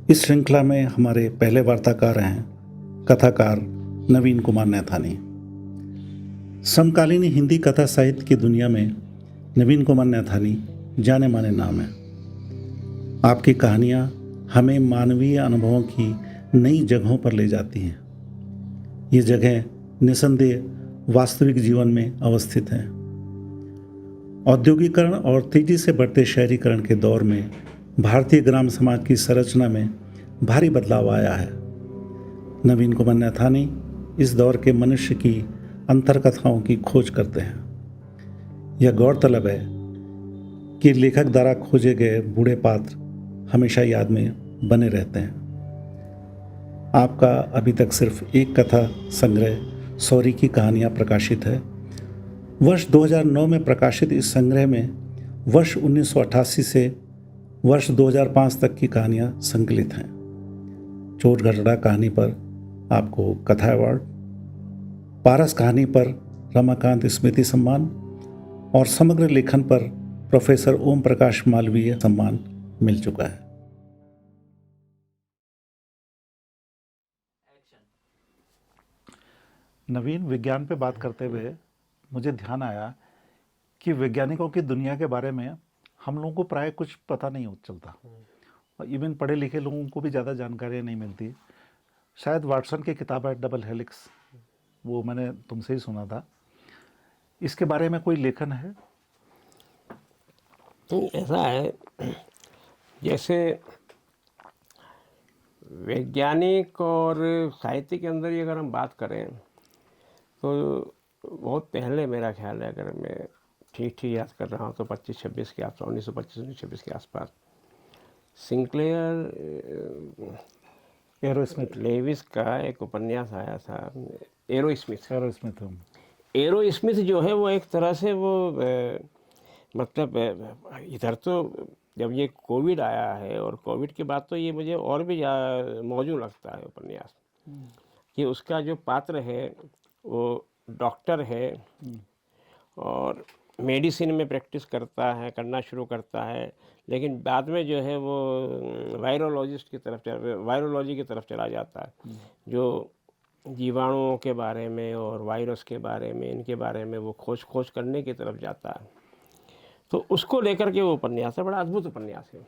इस श्रृंखला में हमारे पहले वार्ताकार हैं कथाकार नवीन कुमार नैथानी। समकालीन हिंदी कथा साहित्य की दुनिया में नवीन कुमार नैथानी जाने माने नाम हैं। आपकी कहानियाँ हमें मानवीय अनुभवों की नई जगहों पर ले जाती हैं। ये जगह निसंदेह वास्तविक जीवन में अवस्थित हैं। औद्योगिकरण और तेजी से बढ़ते शहरीकरण के दौर में भारतीय ग्राम समाज की संरचना में भारी बदलाव आया है। नवीन कुमार नैथानी इस दौर के मनुष्य की अंतरकथाओं की खोज करते हैं। यह गौरतलब है कि लेखक द्वारा खोजे गए बूढ़े पात्र हमेशा याद में बने रहते हैं। आपका अभी तक सिर्फ एक कथा संग्रह सॉरी की कहानियाँ प्रकाशित है। वर्ष 2009 में प्रकाशित इस संग्रह में वर्ष 1988 से वर्ष 2005 तक की कहानियाँ संकलित हैं। चोट घटड़ा कहानी पर आपको कथा अवार्ड, पारस कहानी पर रमाकांत स्मृति सम्मान और समग्र लेखन पर प्रोफेसर ओम प्रकाश मालवीय सम्मान मिल चुका है। नवीन, विज्ञान पे बात करते हुए मुझे ध्यान आया कि वैज्ञानिकों की दुनिया के बारे में हम लोगों को प्राय कुछ पता नहीं चलता और इवन पढ़े लिखे लोगों को भी ज़्यादा जानकारी नहीं मिलती। शायद वाटसन की किताब है डबल हेलिक्स, वो मैंने तुमसे ही सुना था। इसके बारे में कोई लेखन है? ऐसा है, जैसे वैज्ञानिक और साहित्य के अंदर ही अगर हम बात करें तो बहुत पहले, मेरा ख्याल है, अगर मैं ठीक याद कर रहा हूँ तो 25-26 के आसपास, 1925-1926 के आसपास सिंक्लेयर एरोस्मिथ लेविस का एक उपन्यास आया था, एरोस्मिथ। एरोस्मिथ जो है वो एक तरह से वो मतलब इधर तो जब ये कोविड आया है और कोविड के बाद तो ये मुझे और भी मौजू लगता है उपन्यास कि उसका जो पात्र है वो डॉक्टर है और मेडिसिन में प्रैक्टिस करना शुरू करता है, लेकिन बाद में जो है वो वायरोलॉजी की तरफ चला जाता है, जो जीवाणुओं के बारे में और वायरस के बारे में, इनके बारे में वो खोज करने की तरफ जाता है। तो उसको लेकर के वो उपन्यास है, बड़ा अद्भुत उपन्यास है,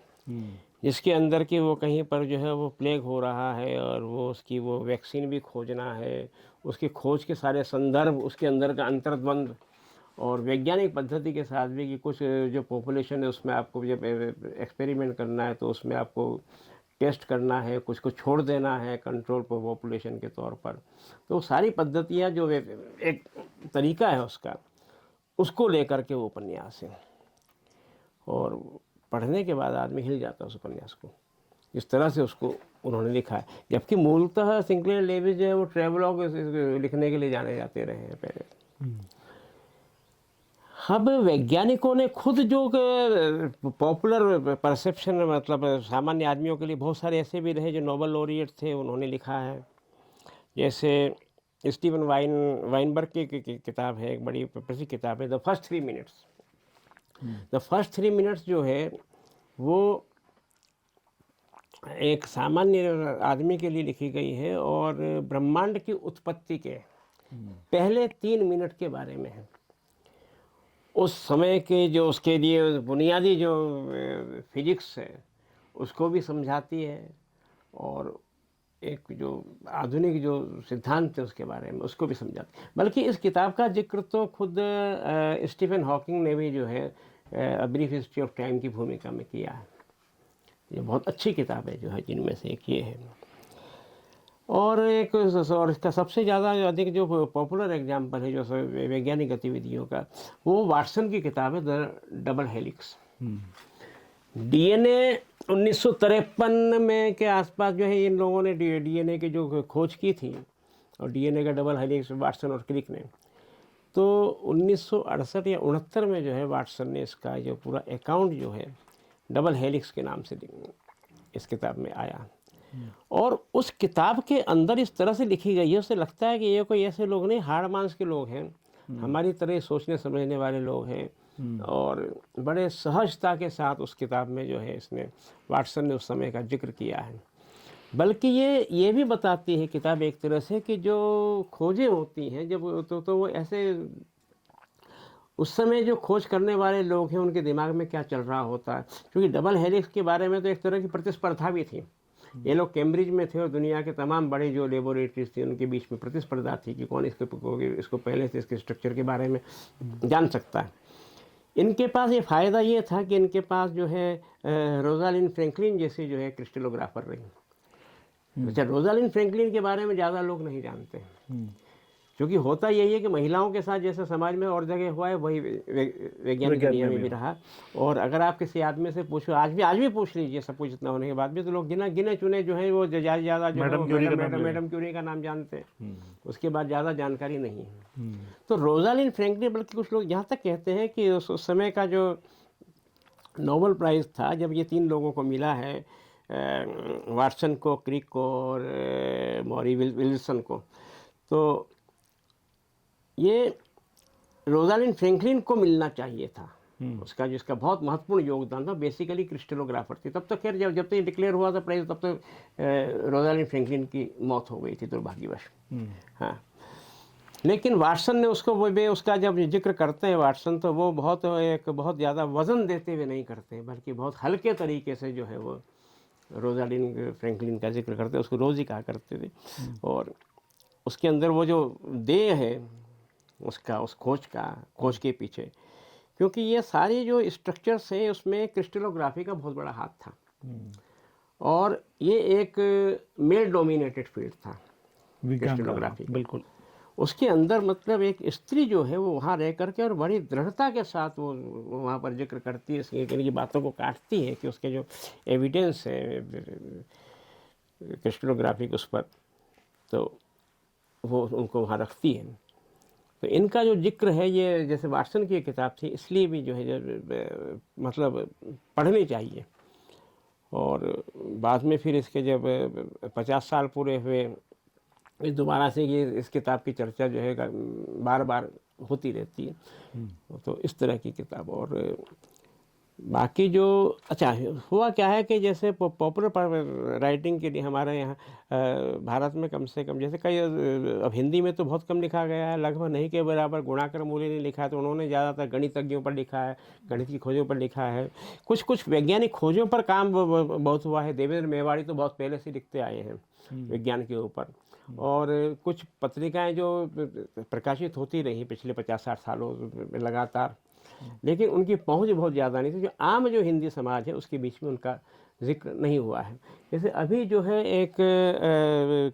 जिसके अंदर कि वो कहीं पर जो है वो प्लेग हो रहा है और वो उसकी वो वैक्सीन भी खोजना है, उसकी खोज के सारे संदर्भ, उसके अंदर का अंतर्द्वंद और वैज्ञानिक पद्धति के साथ भी कि कुछ जो पॉपुलेशन है उसमें आपको जब एक्सपेरिमेंट करना है तो उसमें आपको टेस्ट करना है, कुछ को छोड़ देना है कंट्रोल पॉपुलेशन के तौर पर। तो सारी पद्धतियाँ जो एक तरीका है उसका, उसको लेकर के वो उपन्यास है और पढ़ने के बाद आदमी हिल जाता है उस उपन्यास को, इस तरह से उसको उन्होंने लिखा है। जबकि मूलतः सिंक्लेयर लेविस जो है वो ट्रेवलॉग लिखने के लिए जाने जाते रहे हैं पहले। अब वैज्ञानिकों ने खुद जो पॉपुलर परसेप्शन, मतलब सामान्य आदमियों के लिए बहुत सारे ऐसे भी रहे जो नोबेल लॉरिएट थे, उन्होंने लिखा है। जैसे स्टीवन वाइनबर्ग की किताब है, एक बड़ी प्रसिद्ध किताब है, the first 3 minutes. The first 3 minutes जो है वो एक सामान्य आदमी के लिए लिखी गई है और ब्रह्मांड की उत्पत्ति के पहले 3 मिनट के बारे में है। उस समय के जो उसके लिए बुनियादी जो फिजिक्स है उसको भी समझाती है और एक जो आधुनिक जो सिद्धांत है उसके बारे में उसको भी समझाती है। बल्कि इस किताब का जिक्र तो खुद स्टीफन हॉकिंग ने भी जो है a brief history of time की भूमिका में किया है। ये बहुत अच्छी किताब है जो है, जिनमें से एक ये है। और इसका सबसे ज़्यादा अधिक जो पॉपुलर एग्जाम्पल है जो वैज्ञानिक गतिविधियों का, वो वाटसन की किताब है द डबल हेलिक्स। डीएनए 1953 में के आसपास जो है इन लोगों ने डीएनए की जो खोज की थी और डीएनए का डबल हेलिक्स वाटसन और क्रिक ने, तो 1968 या 69 में जो है वाटसन ने इसका जो पूरा अकाउंट जो है डबल हेलिक्स के नाम से इस किताब में आया। और उस किताब के अंदर इस तरह से लिखी गई है, उससे लगता है कि ये कोई ऐसे लोग नहीं, हाड़ मांस के लोग हैं, हमारी तरह सोचने समझने वाले लोग हैं और बड़े सहजता के साथ उस किताब में जो है इसने वाटसन ने उस समय का जिक्र किया है। बल्कि ये भी बताती है किताब एक तरह से कि जो खोजें होती हैं जब तो वो ऐसे उस समय जो खोज करने वाले लोग हैं उनके दिमाग में क्या चल रहा होता है, क्योंकि डबल हेलिक्स के बारे में तो एक तरह की प्रतिस्पर्धा भी थी। ये लोग कैम्ब्रिज में थे और दुनिया के तमाम बड़े जो लेबोरेटरीज थी उनके बीच में प्रतिस्पर्धा थी कि कौन इसको पहले से इसके स्ट्रक्चर के बारे में जान सकता है। इनके पास ये फ़ायदा ये था कि इनके पास जो है रोजालिंड फ्रैंकलिन जैसी जो है क्रिस्टलोग्राफर रही। अच्छा, रोजालिंड फ्रैंकलिन के बारे में ज़्यादा लोग नहीं जानते, क्योंकि होता यही है कि महिलाओं के साथ जैसे समाज में और जगह हुआ है वही वैज्ञानिक दुनिया में भी रहा। और अगर आप किसी आदमी से पूछो, आज भी पूछ लीजिए, सब कुछ इतना होने के बाद भी, तो लोग गिने चुने जो है वो ज़्यादा जो मैडम क्यूरी का नाम जानते हैं, उसके बाद ज़्यादा जानकारी नहीं है। तो रोजालिंड फ्रैंकलिन, बल्कि कुछ लोग यहाँ तक कहते हैं कि उस समय का जो नोबेल प्राइज़ था, जब ये 3 लोगों को मिला है, वाटसन को, क्रिक को और मॉरी विल्सन को, तो ये रोजालिंड फ्रैंकलिन को मिलना चाहिए था। उसका जिसका बहुत महत्वपूर्ण योगदान था, बेसिकली क्रिस्टलोग्राफर थी। तब तक खैर जब तक ये डिक्लेयर हुआ था प्राइज, तब तक रोजालिंड फ्रैंकलिन की मौत हो गई थी दुर्भाग्यवश। हाँ, लेकिन वाटसन ने उसका जब जिक्र करते हैं वाटसन, तो वो बहुत ज़्यादा वज़न देते हुए नहीं करते हैं, बल्कि बहुत हल्के तरीके से जो है वो रोजालिंड फ्रैंकलिन का जिक्र करते हैं, उसको रोज़ ही कहा करते थे। और उसके अंदर वो जो देह है उसका, उस खोज के पीछे, क्योंकि ये सारी जो स्ट्रक्चर्स हैं उसमें क्रिस्टलोग्राफी का बहुत बड़ा हाथ था। और ये एक मेल डोमिनेटेड फील्ड था क्रिस्टलोग्राफी, बिल्कुल। उसके अंदर मतलब एक स्त्री जो है वो वहाँ रह करके और बड़ी दृढ़ता के साथ वो वहाँ पर जिक्र करती है, इनकी बातों को काटती है कि उसके जो एविडेंस है क्रिस्टलोग्राफी के उस पर, तो वो उनको वहाँ रखती है। तो इनका जो जिक्र है, ये जैसे वाटसन की किताब थी, इसलिए भी जो है मतलब पढ़नी चाहिए। और बाद में फिर इसके जब 50 साल पूरे हुए, दोबारा से ये इस किताब की चर्चा जो है बार बार होती रहती है। तो इस तरह की किताब। और बाकी जो अच्छा हुआ क्या है कि जैसे पॉपुलर राइटिंग के लिए हमारे यहाँ भारत में कम से कम, जैसे कई अब हिंदी में तो बहुत कम लिखा गया है, लगभग नहीं के बराबर। गुणाकर मूल्य ने लिखा है, तो उन्होंने ज़्यादातर गणितज्ञों पर लिखा है, गणित की खोजों पर लिखा है। कुछ वैज्ञानिक खोजों पर काम बहुत हुआ है। देवेंद्र मेवाड़ी तो बहुत पहले से लिखते आए हैं विज्ञान के ऊपर। और कुछ पत्रिकाएं जो प्रकाशित होती रही पिछले 50-60 सालों में लगातार, लेकिन उनकी पहुंच बहुत ज़्यादा नहीं थी। जो हिंदी समाज है उसके बीच में उनका जिक्र नहीं हुआ है। जैसे अभी जो है एक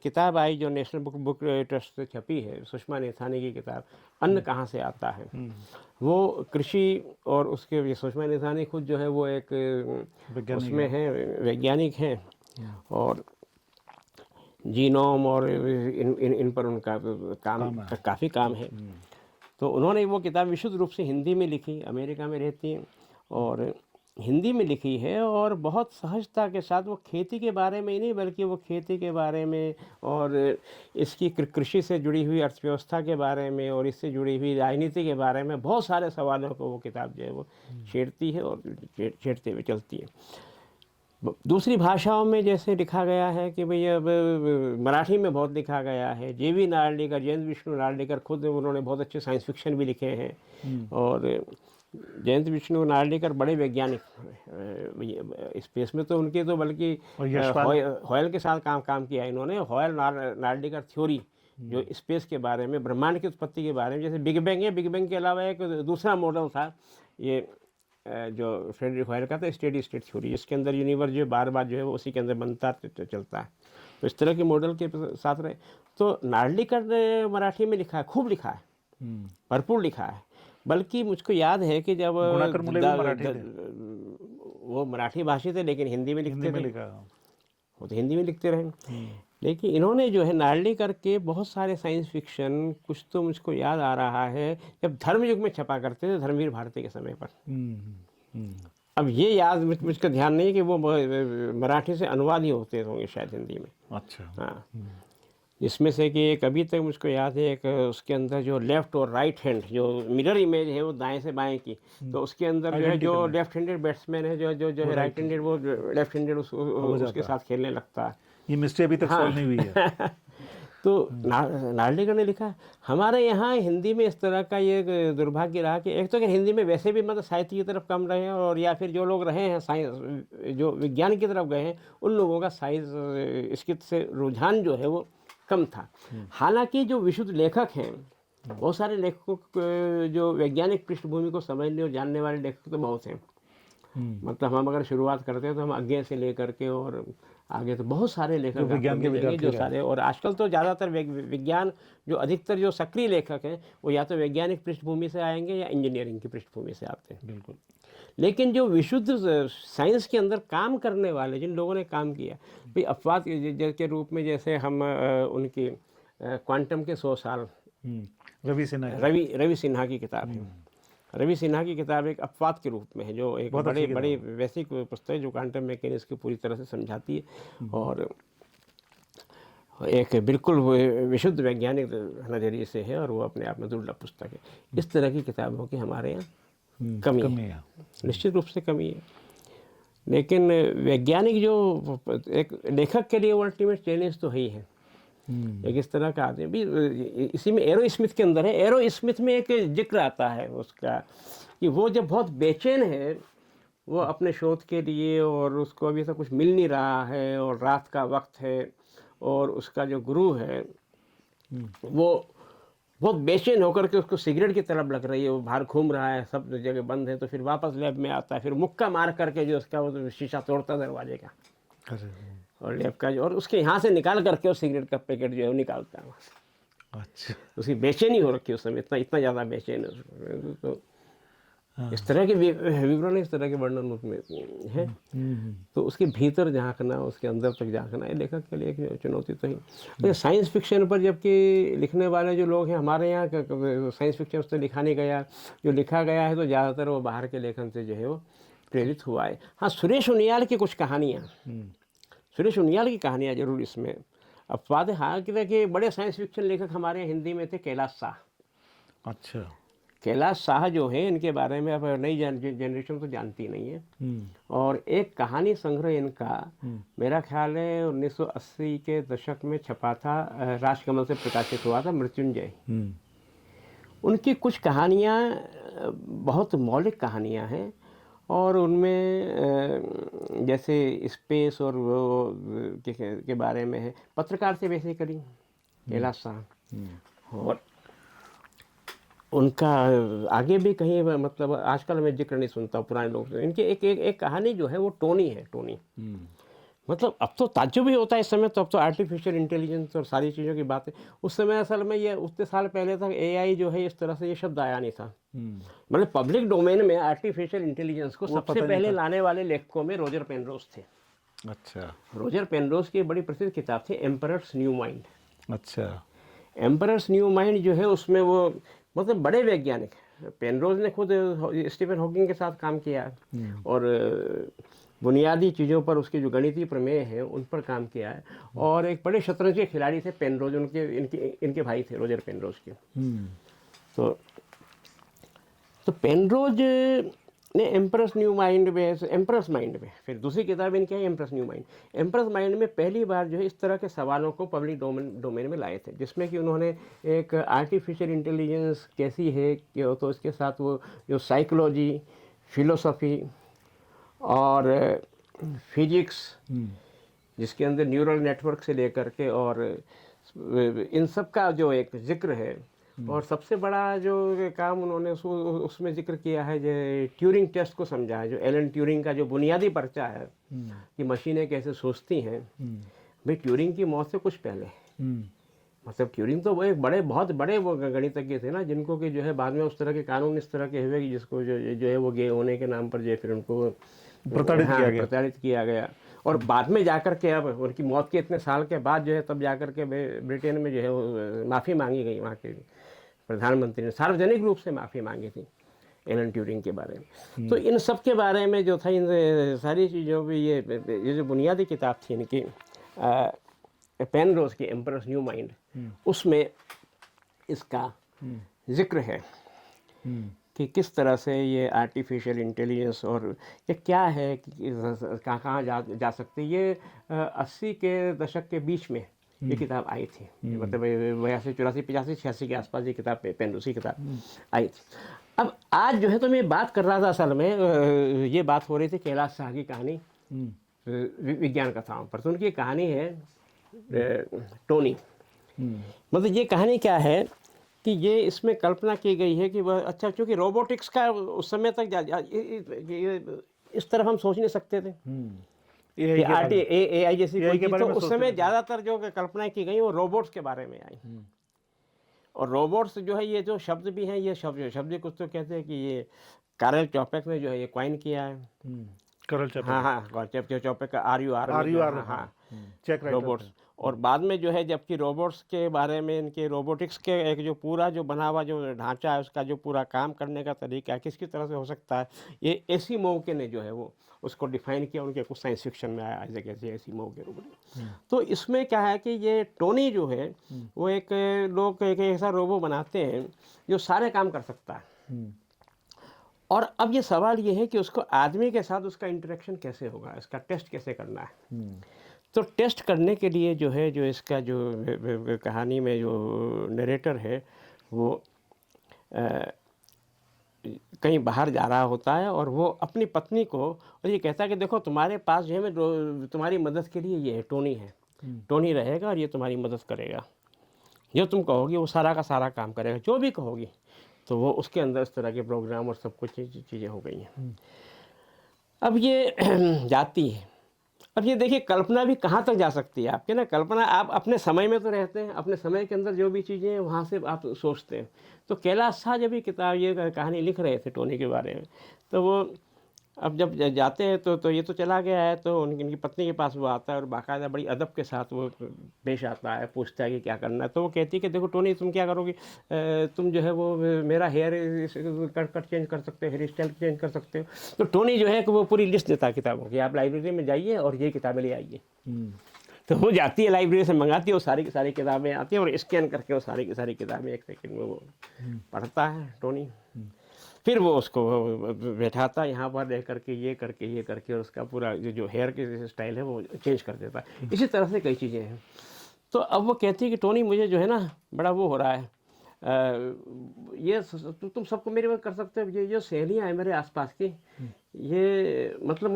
किताब आई जो नेशनल बुक ट्रस्ट से छपी है, सुषमा नेथानी की किताब, अन्न कहाँ से आता है। वो कृषि, और उसके सुषमा नेथानी खुद जो है वो एक उसमें है, वैज्ञानिक हैं, और जीनोम और इन पर उनका काफ़ी काम है। तो उन्होंने वो किताब विशुद्ध रूप से हिंदी में लिखी, अमेरिका में रहती हैं और हिंदी में लिखी है, और बहुत सहजता के साथ वो खेती के बारे में ही नहीं, बल्कि वो खेती के बारे में और इसकी कृषि से जुड़ी हुई अर्थव्यवस्था के बारे में और इससे जुड़ी हुई राजनीति के बारे में बहुत सारे सवालों को वो किताब जो है वो छेड़ती है और छेड़ते हुए चलती है। दूसरी भाषाओं में जैसे लिखा गया है कि भाई, अब मराठी में बहुत लिखा गया है। जेवी नार्लिकर, जयंत विष्णु नार्लिकर, खुद उन्होंने बहुत अच्छे साइंस फिक्शन भी लिखे हैं। और जयंत विष्णु नार्लिकर बड़े वैज्ञानिक स्पेस में, तो उनके तो बल्कि हॉयल के साथ काम किया है इन्होंने। हॉयल नार्लिकर थ्योरी जो स्पेस के बारे में, ब्रह्मांड की उत्पत्ति के बारे में, जैसे बिग बैंग है, बिग बैंग के अलावा एक दूसरा मॉडल था ये जो फ्रेडरिक हॉयल का था, स्टेडी स्टेट थ्योरी, जिसके अंदर यूनिवर्स जो बार बार जो है वो उसी के अंदर बनता चलता है। तो इस तरह के मॉडल के साथ रहे। तो नार्लिकर ने मराठी में लिखा है, खूब लिखा है, भरपूर लिखा है। बल्कि मुझको याद है कि जब वो मराठी भाषी थे लेकिन हिंदी में लिखते थे, वो तो हिंदी में लिखते रहे। लेकिन इन्होंने जो है नार्लिकर के बहुत सारे साइंस फिक्शन, कुछ तो मुझको याद आ रहा है जब धर्मयुग में छपा करते थे, धर्मवीर भारती के समय पर। अब ये याद मुझको ध्यान नहीं कि वो मराठी से अनुवाद ही होते होंगे शायद हिंदी में। अच्छा, हाँ। इसमें से कि एक अभी तक मुझको याद है, एक उसके अंदर जो लेफ्ट और राइट हैंड जो मिरर इमेज है वो दाएं से बाएं की, तो उसके अंदर जो है जो लेफ्ट हैंडेड बैट्समैन है, जो है राइट हैंडेड, वो लेफ्ट हैंडेड उसके साथ खेलने लगता है। ये मिस्ट्री अभी तक सॉल्व नहीं हुई है। तो नार्लिकर ने लिखा, हमारे यहाँ हिंदी में इस तरह का ये दुर्भाग्य रहा कि एक तो कि हिंदी में वैसे भी मतलब साहित्य की तरफ कम रहे हैं, और या फिर जो लोग रहे हैं साइंस जो विज्ञान की तरफ गए हैं उन लोगों का साइंस इसके से रुझान जो है वो कम था। हालांकि जो विशुद्ध लेखक हैं, बहुत सारे लेखकों जो वैज्ञानिक पृष्ठभूमि को समझने और जानने वाले लेखक तो बहुत हैं। मतलब हम अगर शुरुआत करते हैं तो हम आगे से लेकर के और आगे तो बहुत सारे लेखक विज्ञान के विद्यार्थी जो सारे, और आजकल तो ज़्यादातर विज्ञान जो अधिकतर जो सक्रिय लेखक हैं वो या तो वैज्ञानिक पृष्ठभूमि से आएंगे या इंजीनियरिंग की पृष्ठभूमि से आते हैं। बिल्कुल। लेकिन जो विशुद्ध साइंस के अंदर काम करने वाले जिन लोगों ने काम किया भाई, अपवाद के रूप में जैसे हम उनकी क्वांटम के 100 साल रवि सिन्हा की किताब है। रवि सिन्हा की किताब एक अपवाद के रूप में है, जो एक बड़ी वैश्विक पुस्तक है जो क्वांटम मैकेनिक्स को पूरी तरह से समझाती है और एक बिल्कुल विशुद्ध वैज्ञानिक नज़रिए से है, और वो अपने आप में दुर्लभ पुस्तक है। इस तरह की किताबों की हमारे यहाँ कमी है, निश्चित रूप से कमी है। लेकिन वैज्ञानिक जो एक लेखक के लिए वो अल्टीमेट चैलेंज तो है ही है। एक इस तरह का आदमी भी इसी में एरो स्मिथ के अंदर है। एरो स्मिथ में एक जिक्र आता है उसका कि वो जब बहुत बेचैन है वो अपने शोध के लिए, और उसको अभी तक कुछ मिल नहीं रहा है और रात का वक्त है, और उसका जो गुरु है वो बहुत बेचैन होकर के उसको सिगरेट की तलब लग रही है, वो बाहर घूम रहा है, सब जगह बंद है, तो फिर वापस लैब में आता है, फिर मुक्का मार करके जो उसका वो शीशा तोड़ता दरवाजे का और लैब का जो, और उसके यहाँ से निकाल करके और सिगरेट का पैकेट जो है वो निकालता है वहाँ से। अच्छा, उसकी बेचैनी हो रखी है उस समय, इतना ज़्यादा बेचैन है। तो इस तरह के विवरण, इस तरह के वर्णन उसमें है। तो उसके भीतर झांकना, उसके अंदर तक झांकना ये लेखक के लिए एक चुनौती तो ही। साइंस फिक्शन पर जबकि लिखने वाले जो लोग हैं हमारे यहाँ, साइंस फिक्शन उस पर लिखा नहीं गया, जो लिखा गया है तो ज़्यादातर वो बाहर के लेखन से जो है वो प्रेरित हुआ है। हाँ, सुरेश उनियाल की कुछ कहानियाँ, सुरेश उनियाल की कहानियाँ जरूर इसमें अपवाद है। हाँ, कि देखिए बड़े साइंस फिक्शन लेखक हमारे यहाँ हिंदी में थे, कैलाश शाह। अच्छा, कैलाश शाह जो है, इनके बारे में अब नई जनरेशन तो जानती नहीं है। और एक कहानी संग्रह इनका मेरा ख्याल है 1980 के दशक में छपा था, राजकमल से प्रकाशित हुआ था, मृत्युंजय। उनकी कुछ कहानियाँ बहुत मौलिक कहानियाँ हैं, और उनमें जैसे स्पेस और वो के बारे में है, पत्रकार से वैसे करी कैलाश शाह। और उनका आगे भी कहीं मतलब आजकल मैं जिक्र नहीं सुनता पुराने लोग से। इनकी एक कहानी जो है वो टोनी है, टोनी। मतलब अब तो ताज्जुब भी होता है इस समय, तो अब तो आर्टिफिशियल इंटेलिजेंस और सारी चीज़ों की बात है। उस समय असल में ये उतने साल पहले तक एआई जो है इस तरह से ये शब्द आया नहीं था। मतलब पब्लिक डोमेन में आर्टिफिशियल इंटेलिजेंस को सबसे पहले लाने वाले लेखकों में रोजर पेनरोज थे। अच्छा, रोजर पेनरोज की बड़ी प्रसिद्ध किताब थी एम्परर्स न्यू माइंड। अच्छा, एम्परर्स न्यू माइंड जो है उसमें वो मतलब बड़े वैज्ञानिक, पेनरोज ने खुद स्टीफन हॉकिंग के साथ काम किया है, और बुनियादी चीज़ों पर उसके जो गणितीय प्रमेय हैं उन पर काम किया है। और एक बड़े शतरंज के खिलाड़ी थे पेनरोज, इनके भाई थे रोजर पेनरोज के। तो पेनरोज ने एम्परस न्यू माइंड में, एम्परस माइंड में, फिर दूसरी किताब इनकी है एम्परस न्यू माइंड। एम्परस माइंड में पहली बार जो है इस तरह के सवालों को पब्लिक डोमेन में लाए थे, जिसमें कि उन्होंने एक आर्टिफिशियल इंटेलिजेंस कैसी है कि तो इसके साथ वो जो साइकोलॉजी, फिलोसफी और फिजिक्स, जिसके अंदर न्यूरल नेटवर्क से लेकर के और इन सब का जो एक जिक्र है। और सबसे बड़ा जो काम उन्होंने उसमें जिक्र किया है जो ट्यूरिंग टेस्ट को समझा है, जो एलन ट्यूरिंग का जो बुनियादी पर्चा है कि मशीनें कैसे सोचती हैं। भाई ट्यूरिंग की मौत से कुछ पहले, मतलब ट्यूरिंग तो वो एक बहुत बड़े वो गणितज्ञ थे ना, जिनको कि जो है बाद में उस तरह के कानून इस तरह के हुए कि जिसको जो है वो गे होने के नाम पर जो है फिर उनको प्रताड़ित किया गया। और बाद में जाकर के अब उनकी मौत के इतने साल के बाद जो है तब जाकर के ब्रिटेन में जो है वो माफ़ी मांगी गई, वहाँ के प्रधानमंत्री ने सार्वजनिक रूप से माफ़ी मांगी थी एलन ट्यूरिंग के बारे में। तो इन सब के बारे में जो था, इन सारी चीज़ों में ये जो बुनियादी किताब थी इनकी पेनरोज की एम्परस न्यू माइंड, उसमें इसका जिक्र है कि किस तरह से ये आर्टिफिशियल इंटेलिजेंस और ये क्या है कि कहाँ कहाँ जा सकते, ये 80 के दशक के बीच में ये किताब आई थी, मतलब 82 84 85 86 के आसपास ये किताब पेंडुसी किताब आई थी। अब आज जो है तो मैं बात कर रहा था, असल में ये बात हो रही थी कैलाश शाह की कहानी विज्ञान कथाओं पर। तो उनकी कहानी है टोनी। मतलब ये कहानी क्या है कि ये इसमें कल्पना की गई है कि वह, अच्छा चूँकि रोबोटिक्स का उस समय तक इस तरफ हम सोच नहीं सकते थे कि AI जैसी कोई चीज़, तो उस समय ज़्यादातर जो कल्पनाएं की गई वो रोबोट्स के बारे में आई। और रोबोट्स जो है, ये जो शब्द भी हैं, ये शब्द कुछ तो कहते हैं कि ये कारल चॉपेक ने जो है ये कॉइन किया है। करल चैपल। हाँ, चौपे का RUR, हाँ, चेक रोबोट्स। और बाद में जो है, जबकि रोबोट्स के बारे में, इनके रोबोटिक्स के एक जो पूरा जो बना हुआ जो ढांचा है, उसका जो पूरा काम करने का तरीका है, किसकी तरह से हो सकता है, ये एसिमोव के ने जो है वो उसको डिफाइन किया। उनके कुछ साइंस फिक्शन में आया ऐसे कैसे एसिमोव के रोबोट। तो इसमें क्या है कि ये टोनी जो है वो लोग एक ऐसा रोबो बनाते हैं जो सारे काम कर सकता है। और अब ये सवाल ये है कि उसको आदमी के साथ उसका इंटरेक्शन कैसे होगा, इसका टेस्ट कैसे करना है। तो टेस्ट करने के लिए जो है, जो इसका जो कहानी में जो नरेटर है वो कहीं बाहर जा रहा होता है, और वो अपनी पत्नी को और ये कहता है कि देखो तुम्हारे पास जो है, मैं तुम्हारी मदद के लिए ये है, टोनी है, टोनी रहेगा और ये तुम्हारी मदद करेगा, जो तुम कहोगी वो सारा का सारा काम करेगा, जो भी कहोगी। तो वो उसके अंदर इस तरह के प्रोग्राम और सब कुछ चीज़ें हो गई हैं। अब ये जाती है। अब ये देखिए, कल्पना भी कहाँ तक जा सकती है आपके ना। कल्पना, आप अपने समय में तो रहते हैं, अपने समय के अंदर जो भी चीज़ें हैं वहाँ से आप सोचते हैं। तो कैलाश शाह जब ये किताब, ये कहानी लिख रहे थे टोनी के बारे में, तो वो अब जब जाते हैं तो ये तो चला गया है, तो उनकी पत्नी के पास वो आता है और बाकायदा बड़ी अदब के साथ वो पेश आता है, पूछता है कि क्या करना है। तो वो कहती है कि देखो टोनी, तुम क्या करोगी, तुम जो है वो मेरा हेयर कट चेंज कर सकते हो, हेयर स्टाइल चेंज कर सकते हो। तो टोनी जो है कि वो पूरी लिस्ट देता है किताबों की, आप लाइब्रेरी में जाइए और ये किताबें ले आइए। तो वो जाती है लाइब्रेरी से, मंगाती है, वो सारी की सारी किताबें आती हैं और स्कैन करके वो सारी की सारी किताबें 1 सेकंड में वो पढ़ता है टोनी। फिर वो उसको बैठाता है यहाँ पर रह करके, ये करके और उसका पूरा जो हेयर के स्टाइल है वो चेंज कर देता है। इसी तरह से कई चीज़ें हैं। तो अब वो कहती है कि टोनी, मुझे जो है ना बड़ा वो हो रहा है, ये तुम सबको मेरे मदद कर सकते हो, ये जो सहेलियाँ हैं मेरे आसपास की, ये मतलब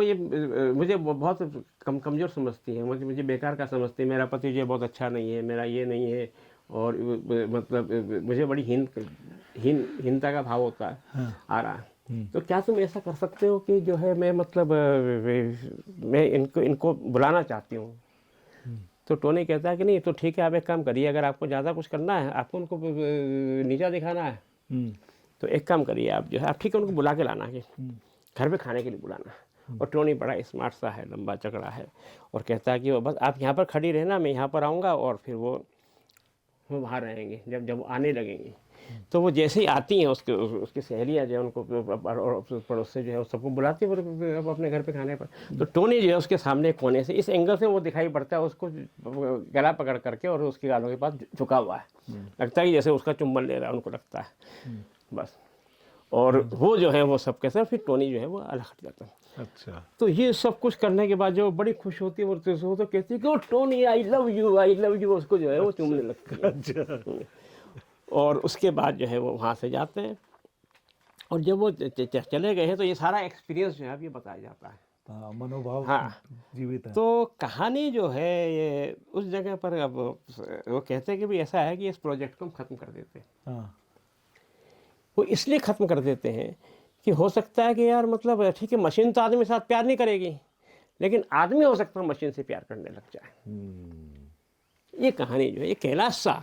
मुझे बहुत कमज़ोर समझती है, मुझे बेकार का समझती है, मेरा पति जो बहुत अच्छा नहीं है, मेरा ये नहीं है, और मतलब मुझे बड़ी हीनता का भाव होता है आ रहा है। तो क्या तुम ऐसा कर सकते हो कि जो है मैं मतलब मैं इनको बुलाना चाहती हूँ। तो टोनी कहता है कि नहीं, तो ठीक है, आप एक काम करिए, अगर आपको ज़्यादा कुछ करना है, आपको उनको नीचा दिखाना है, तो एक काम करिए, आप जो है आप ठीक है उनको बुला के लाना है, घर पे खाने के लिए बुलाना। और टोनी बड़ा स्मार्ट सा है, लंबा चकड़ा है, और कहता है कि वो बस आप यहाँ पर खड़ी रहना, मैं यहाँ पर आऊँगा और फिर वो बाहर रहेंगे जब आने लगेंगी। तो वो जैसे ही आती हैं उसकी सहेलियाँ जो है उनको पड़ोस से जो है सबको बुलाती है अब अपने घर पे खाने पर। तो टोनी जो है उसके सामने कोने से, इस एंगल से वो दिखाई पड़ता है, उसको गला पकड़ करके और उसके गालों के पास झुका हुआ है, लगता है कि जैसे उसका चुम्बन ले रहा है, उनको लगता है बस। और वो जो है वो सब के सब, फिर टोनी जो है वो अलग हट जाता है। अच्छा। तो ये सब कुछ करने के बाद जो बड़ी खुश होती है और तो कहती है कि ओ टोनी, आई लव यू, उसको जो है वो चूमने लगती है। अच्छा। और उसके बाद जो है वो वहाँ से जाते हैं, और जब वो चले गए हैं तो ये सारा एक्सपीरियंस जो है अब ये बताया जाता है। हाँ, मनोभाव जीवित है। तो कहानी जो है ये उस जगह पर, अब वो कहते हैं कि भाई ऐसा है कि इस प्रोजेक्ट को हम ख़त्म कर देते हैं। हाँ। वो इसलिए ख़त्म कर देते हैं कि हो सकता है कि यार मतलब ठीक है, मशीन तो आदमी के साथ प्यार नहीं करेगी, लेकिन आदमी हो सकता है मशीन से प्यार करने लग जाए। ये कहानी जो है, ये कैलाश शाह,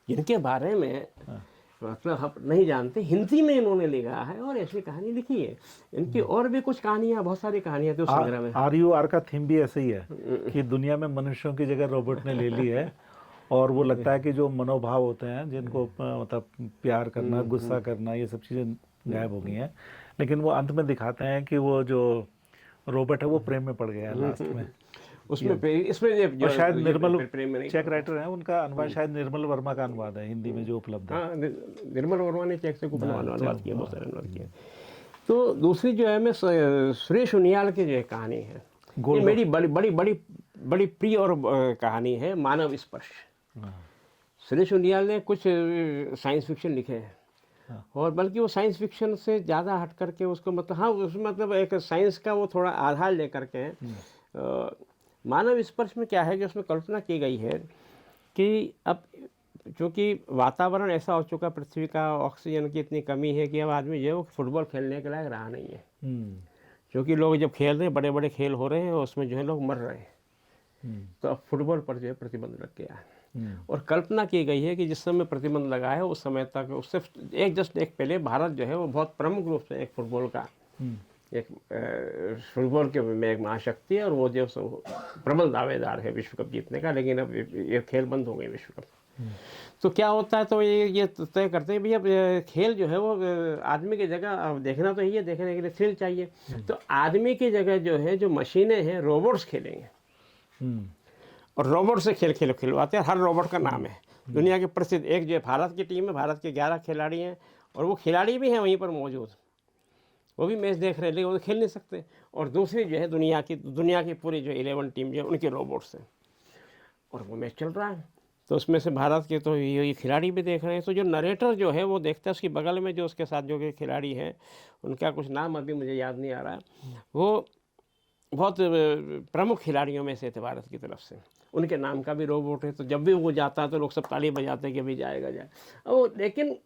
जिनके बारे में मतलब हम नहीं जानते, हिंदी में इन्होंने लिखा है और ऐसी कहानी लिखी है। इनकी और भी कुछ कहानियाँ, बहुत सारी कहानियाँ थी उस संग्रह में। RUR का थीम भी ऐसे ही है कि दुनिया में मनुष्यों की जगह रोबोट ने ले ली है, और वो लगता है कि जो मनोभाव होते हैं, जिनको मतलब प्यार करना, गुस्सा करना, ये सब चीज़ें गायब हो गई हैं। लेकिन वो अंत में दिखाते हैं कि वो जो रोबोट है वो प्रेम में पड़ गया है लास्ट में। इसमें और शायद निर्मल प्रेम नहीं, चेक राइटर हैं, उनका अनुवाद शायद निर्मल वर्मा का अनुवाद है हिंदी में जो उपलब्ध है। हाँ, निर्मल वर्मा ने चेक से कुछ हाँ, अनुवाद किया, हाँ। बहुत सारे अनुवाद किए। तो दूसरी जो है मैं सुरेश उनियाल की जो है कहानी है, ये मेरी बड़ी बड़ी बड़ी बड़ी प्रिय और कहानी है, मानव स्पर्श। हाँ, सुरेश उनियाल ने कुछ साइंस फिक्शन लिखे हैं, हाँ। और बल्कि वो साइंस फिक्शन से ज़्यादा हट करके उसको मतलब, हाँ उसमें मतलब एक साइंस का वो थोड़ा आधार लेकर के हैं। मानव स्पर्श में क्या है कि उसमें कल्पना की गई है कि अब चूँकि वातावरण ऐसा हो चुका, पृथ्वी का ऑक्सीजन की इतनी कमी है कि अब आदमी जो है वो फुटबॉल खेलने के लायक रहा नहीं है। क्योंकि लोग जब खेल रहे हैं, बड़े बड़े खेल हो रहे हैं, उसमें जो है लोग मर रहे हैं, तो अब फुटबॉल पर जो है प्रतिबंध लग गया है। और कल्पना की गई है कि जिस समय प्रतिबंध लगा है उस समय तक, उससे एक पहले भारत जो है वो बहुत प्रमुख रूप से एक फुटबॉल का एक फुटबॉल के में एक महाशक्ति है, और वो जो प्रबल दावेदार है विश्व कप जीतने का। लेकिन अब ये खेल बंद हो गए विश्व कप। तो क्या होता है, तो ये तय करते हैं भैया खेल जो है वो आदमी की जगह, अब देखना तो ये देखने के लिए थ्रिल चाहिए, तो आदमी की जगह जो है जो मशीनें हैं, रोबोट्स खेलेंगे। और रोबोट से खेल खिलवाते हैं, हर रोबोट का नाम है। दुनिया के प्रसिद्ध एक जो है भारत की टीम है, भारत के 11 खिलाड़ी हैं, और वो खिलाड़ी भी हैं वहीं पर मौजूद, वो भी मैच देख रहे हैं, लेकिन वो खेल नहीं सकते। और दूसरी जो है दुनिया की पूरी जो 11 टीम जो है उनके रोबोट्स हैं, और वो मैच चल रहा है। तो उसमें से भारत के तो ये खिलाड़ी भी देख रहे हैं। तो जो नरेटर जो है वो देखता है, उसकी बगल में जो उसके साथ जो के खिलाड़ी हैं, उनका कुछ नाम अभी मुझे याद नहीं आ रहा है, वो बहुत प्रमुख खिलाड़ियों में से थे भारत की तरफ से, उनके नाम का भी रोबोट है। तो जब भी वो जाता है तो लोग सब ताली बजाते हैं कि अभी जाएगा जाए। और लेकिन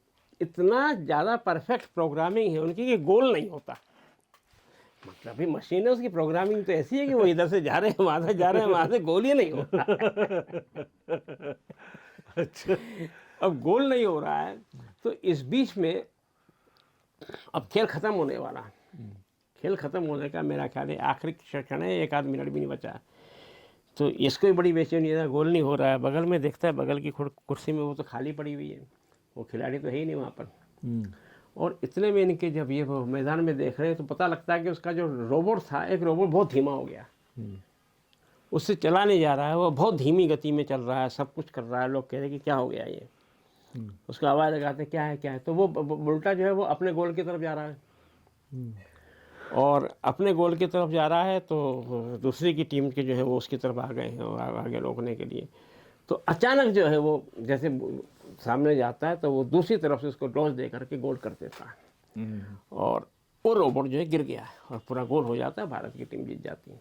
इतना ज़्यादा परफेक्ट प्रोग्रामिंग है उनकी कि गोल नहीं होता। मतलब अभी मशीन है, उसकी प्रोग्रामिंग तो ऐसी है कि वो इधर से जा रहे हैं, वहाँ से जा रहे हैं, वहाँ से गोल ही नहीं हो रहा है। अच्छा, अब गोल नहीं हो रहा है, तो इस बीच में अब खेल ख़त्म होने वाला है। खेल ख़त्म होने का मेरा ख्याल है आखिरी क्षण है, 1 आध मिनट भी नहीं बचा। तो इसको भी बड़ी बेचैनी है, गोल नहीं हो रहा है। बगल में देखता है, बगल की कुर्सी में वो तो खाली पड़ी हुई है, वो खिलाड़ी तो है ही नहीं वहाँ पर। और इतने में इनके जब ये मैदान में देख रहे हैं तो पता लगता है कि उसका जो रोबोट था, एक रोबोट बहुत धीमा हो गया, उससे चला नहीं जा रहा है, वो बहुत धीमी गति में चल रहा है, सब कुछ कर रहा है। लोग कह रहे हैं कि क्या हो गया ये, उसको आवाज़ लगाते क्या है, तो वो उल्टा जो है वो अपने गोल की तरफ जा रहा है। और अपने गोल की तरफ जा रहा है तो दूसरी की टीम के जो है वो उसकी तरफ आ गए हैं और आगे रोकने के लिए। तो अचानक जो है वो जैसे सामने जाता है तो वो दूसरी तरफ से उसको डॉज दे करके गोल कर देता है, और वो रोबोट जो है गिर गया है और पूरा गोल हो जाता है, भारत की टीम जीत जाती है।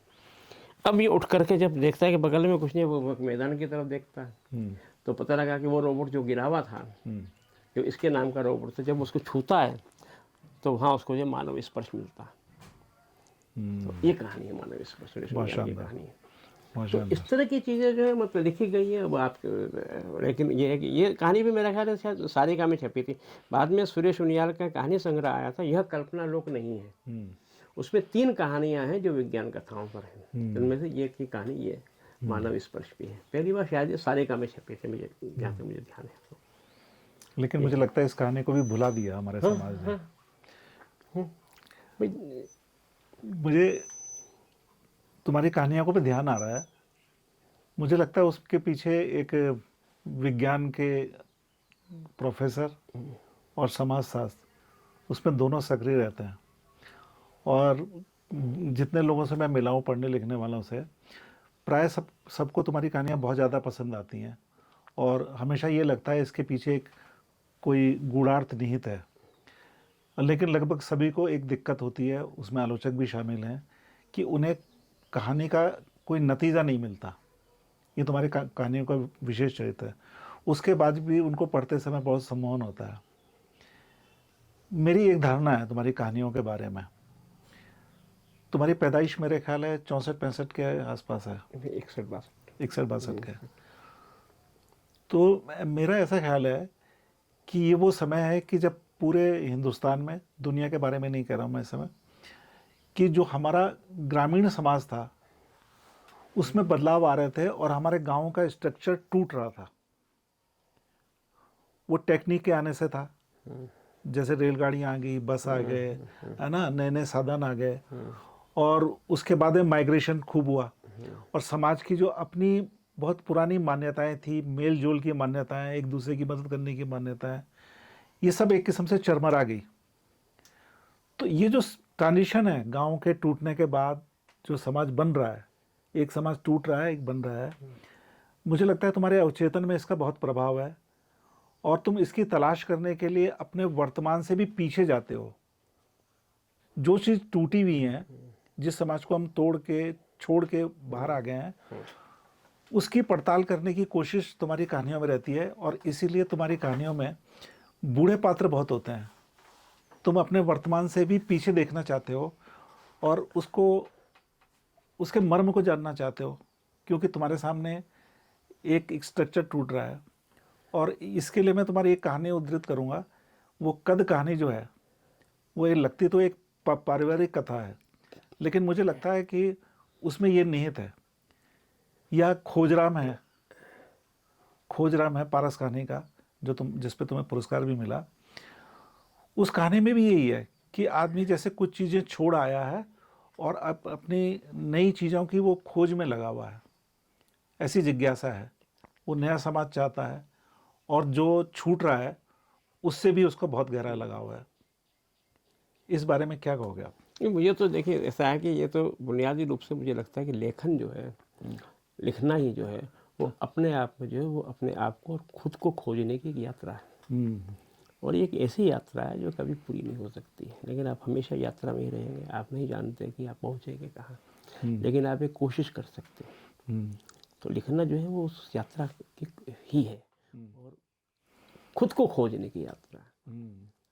अब ये उठ करके जब देखता है कि बगल में कुछ नहीं, वो मैदान की तरफ देखता है, तो पता लगा कि वो रोबोट जो गिरा हुआ था, जो इसके नाम का रोबोट था, जब उसको छूता है तो वहाँ उसको जो मानव स्पर्श मिलता है। तो ये कहानी है मानव स्पर्श की कहानी है। तो इस तरह की चीज़ें जो है मतलब लिखी गई है अब आप। लेकिन ये है कि ये कहानी भी मेरा ख्याल है शायद सारिका में छपी थी। बाद में सुरेश उनियाल का कहानी संग्रह आया था, यह कल्पना लोक नहीं है। उसमें 3 कहानियाँ हैं जो विज्ञान कथाओं पर हैं, जिनमें से ये की कहानी ये मानव स्पर्श भी है। पहली बार शायद ये सारिका में छपी थी, मुझे जहाँ तक मुझे ध्यान है। तो लेकिन मुझे लगता है इस कहानी को भी भुला दिया हमारे समाज ने। मुझे तुम्हारी कहानियों को भी ध्यान आ रहा है, मुझे लगता है उसके पीछे एक विज्ञान के प्रोफेसर और समाजशास्त्र, उसमें दोनों सक्रिय रहते हैं। और जितने लोगों से मैं मिला हूँ, पढ़ने लिखने वालों से, प्राय सबको तुम्हारी कहानियाँ बहुत ज़्यादा पसंद आती हैं, और हमेशा ये लगता है इसके पीछे एक कोई गूढ़ार्थ निहित है। लेकिन लगभग सभी को एक दिक्कत होती है, उसमें आलोचक भी शामिल हैं, कि उन्हें कहानी का कोई नतीजा नहीं मिलता। ये तुम्हारी कहानियों का विशेष चरित्र है। उसके बाद भी उनको पढ़ते समय बहुत सम्मोहन होता है। मेरी एक धारणा है तुम्हारी कहानियों के बारे में। तुम्हारी पैदाइश मेरे ख्याल है 64-65 के आसपास है, 61-62 के। तो मेरा ऐसा ख्याल है कि ये वो समय है कि जब पूरे हिंदुस्तान में, दुनिया के बारे में नहीं कह रहा हूँ मैं इस समय, कि जो हमारा ग्रामीण समाज था उसमें बदलाव आ रहे थे, और हमारे गाँव का स्ट्रक्चर टूट रहा था। वो टेक्निक के आने से था, जैसे रेलगाड़ियाँ आ गई, बस आ गए, है ना, नए नए साधन आ गए, और उसके बाद में माइग्रेशन खूब हुआ। और समाज की जो अपनी बहुत पुरानी मान्यताएं थी, मेल जोल की मान्यताएं, एक दूसरे की मदद करने की मान्यताएं, ये सब एक किस्म से चरमरा गई। तो ये जो ट्रांजिशन है गांव के टूटने के बाद जो समाज बन रहा है, एक समाज टूट रहा है, एक बन रहा है, मुझे लगता है तुम्हारे अवचेतन में इसका बहुत प्रभाव है और तुम इसकी तलाश करने के लिए अपने वर्तमान से भी पीछे जाते हो। जो चीज़ टूटी हुई है, जिस समाज को हम तोड़ के छोड़ के बाहर आ गए हैं, उसकी पड़ताल करने की कोशिश तुम्हारी कहानियों में रहती है और इसीलिए तुम्हारी कहानियों में बूढ़े पात्र बहुत होते हैं। तुम अपने वर्तमान से भी पीछे देखना चाहते हो और उसको, उसके मर्म को जानना चाहते हो, क्योंकि तुम्हारे सामने एक स्ट्रक्चर टूट रहा है। और इसके लिए मैं तुम्हारी एक कहानी उद्धृत करूंगा। वो कद कहानी जो है, वो एक लगती तो एक पारिवारिक कथा है, लेकिन मुझे लगता है कि उसमें ये निहित है। यह खोजराम है, खोजराम है पारस कहानी का, जो जिस पे तुम्हें पुरस्कार भी मिला। उस कहानी में भी यही है कि आदमी जैसे कुछ चीज़ें छोड़ आया है और अब अपनी नई चीज़ों की वो खोज में लगा हुआ है, ऐसी जिज्ञासा है। वो नया समाज चाहता है और जो छूट रहा है उससे भी उसको बहुत गहरा लगा हुआ है। इस बारे में क्या कहोगे आप? मुझे तो देखिए ऐसा है कि ये तो बुनियादी रूप से मुझे लगता है कि लेखन जो है, लिखना ही जो है वो अपने आप में जो है वो अपने आप को और खुद को खोजने की एक यात्रा है। और ये एक ऐसी यात्रा है जो कभी पूरी नहीं हो सकती है, लेकिन आप हमेशा यात्रा में ही रहेंगे। आप नहीं जानते कि आप पहुँचेंगे कहाँ, लेकिन आप एक कोशिश कर सकते हैं। तो लिखना जो है वो उस यात्रा की ही है और खुद को खोजने की यात्रा।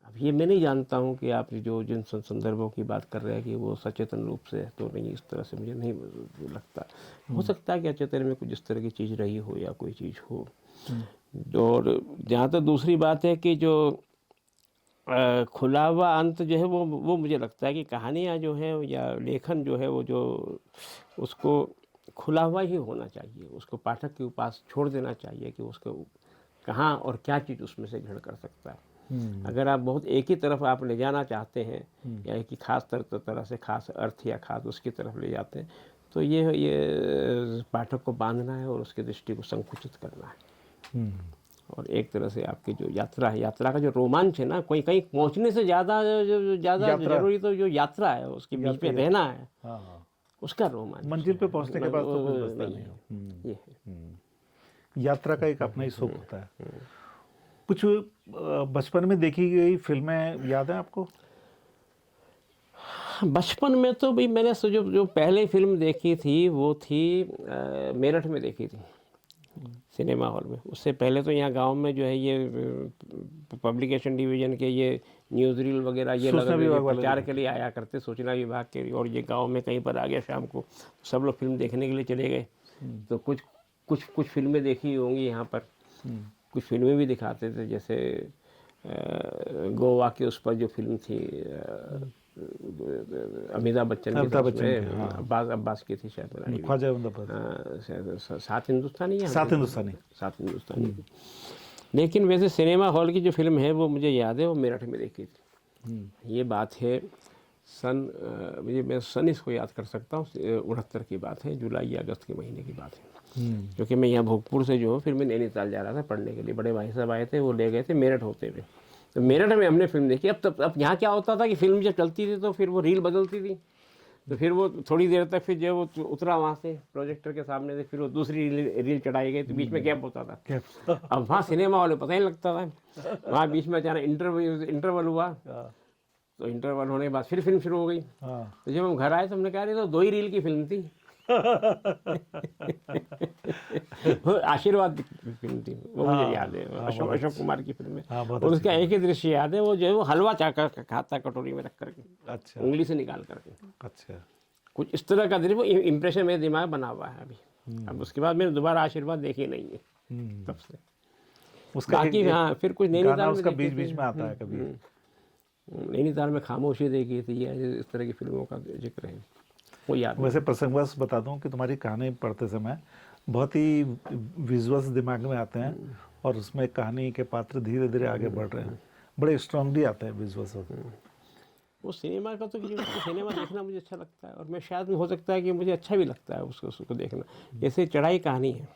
अब ये मैं नहीं जानता हूँ कि आप जो जिन संदर्भों की बात कर रहे हैं कि वो सचेतन रूप से तो नहीं, इस तरह से मुझे नहीं लगता। हो सकता है कि अचेतन में कुछ इस तरह की चीज़ रही हो या कोई चीज़ हो। और जहाँ तक दूसरी बात है कि जो खुला हुआ अंत जो है वो मुझे लगता है कि कहानियाँ जो है या लेखन जो है वो जो उसको खुला हुआ ही होना चाहिए। उसको पाठक के पास छोड़ देना चाहिए कि उसको कहाँ और क्या चीज़ उसमें से ग्रहण कर सकता है। अगर आप बहुत एक ही तरफ आप ले जाना चाहते हैं या एक ही खास तरह से खास अर्थ या खास उसकी तरफ ले जाते हैं, तो ये पाठक को बांधना है और उसकी दृष्टि को संकुचित करना है। और एक तरह से आपकी जो यात्रा है, यात्रा का जो रोमांच है ना, कोई कहीं पहुंचने से ज़्यादा जरूरी तो जो यात्रा है उसके बीच में रहना है। उसका रोमांच, मंजिल पे पहुंचने के बाद तो कुछ बचता नहीं है। ये है यात्रा का एक अपना ही सुख होता है। कुछ बचपन में देखी गई फिल्में याद है आपको? बचपन में तो भाई मैंने जो पहले फिल्म देखी थी वो थी मेरठ में देखी थी, सिनेमा हॉल में। उससे पहले तो यहाँ गांव में जो है ये पब्लिकेशन डिवीज़न के ये न्यूज़ रील वगैरह ये प्रचार के लिए आया करते, सूचना विभाग के, और ये गांव में कहीं पर आ गया शाम को, तो सब लोग फिल्म देखने के लिए चले गए। तो कुछ फिल्में देखी होंगी यहाँ पर। कुछ फिल्में भी दिखाते थे, जैसे गोवा के उस पर जो फिल्म थी अमिताभ बच्चन की, अब्बास की थी शायद, सात हिंदुस्तानी। लेकिन वैसे सिनेमा हॉल की जो फिल्म है वो मुझे याद है, वो मेरठ में देखी थी। ये बात है मैं सन इसको याद कर सकता हूँ, 69 की बात है, जुलाई या अगस्त के महीने की बात है। क्योंकि मैं यहाँ भोगपुर से जो हूँ, फिर मैं नैनीताल जा रहा था पढ़ने के लिए, बड़े भाई साहब आए थे, वो ले गए थे मेरठ होते हुए। तो मेरठ में हमने फिल्म देखी। अब यहाँ क्या होता था कि फिल्म जब चलती थी तो फिर वो रील बदलती थी, तो फिर वो थोड़ी देर तक फिर जब वो उतरा वहाँ से प्रोजेक्टर के सामने से, फिर वो दूसरी रील चढ़ाई गई, तो बीच में गैप होता था। अब वहाँ सिनेमा हॉल पता ही लगता था। वहाँ बीच में अचानक इंटरवल हुआ, तो इंटरवल होने के बाद फिर फिल्म शुरू हो गई। तो जब हम घर आए तो हमने कहा, तो 2 ही रील की फिल्म थी। आशीर्वाद की फिल्म थी वो, मुझे याद है, अशोक कुमार की फिल्म है। और उसका एक ही दृश्य याद है, वो जो है वो हलवा चाका खाता कटोरी में रख करके, अच्छा, उंगली से निकाल करके। अच्छा, कुछ इस तरह का दृश्य, वो इम्प्रेशन मेरे दिमाग बना हुआ है अभी। अब उसके बाद मैंने दोबारा आशीर्वाद देखी नहीं है तब से। बाकी हाँ, फिर कुछ नैनीताल में बीच बीच में आता है कभी। नैनीताल में खामोशी देखी थी, इस तरह की फिल्मों का जिक्र है, वो याद। वैसे प्रसंगवश बता दूं कि तुम्हारी कहानी पढ़ते समय बहुत ही विजुअल्स दिमाग में आते हैं और उसमें कहानी के पात्र धीरे धीरे आगे बढ़ रहे हैं, बड़े स्ट्रांगली आते हैं विजुअल्स। वो सिनेमा का तो सिनेमा देखना मुझे अच्छा लगता है, और मैं शायद हो सकता है कि मुझे अच्छा भी लगता है उसको देखना। जैसे चढ़ाई कहानी है,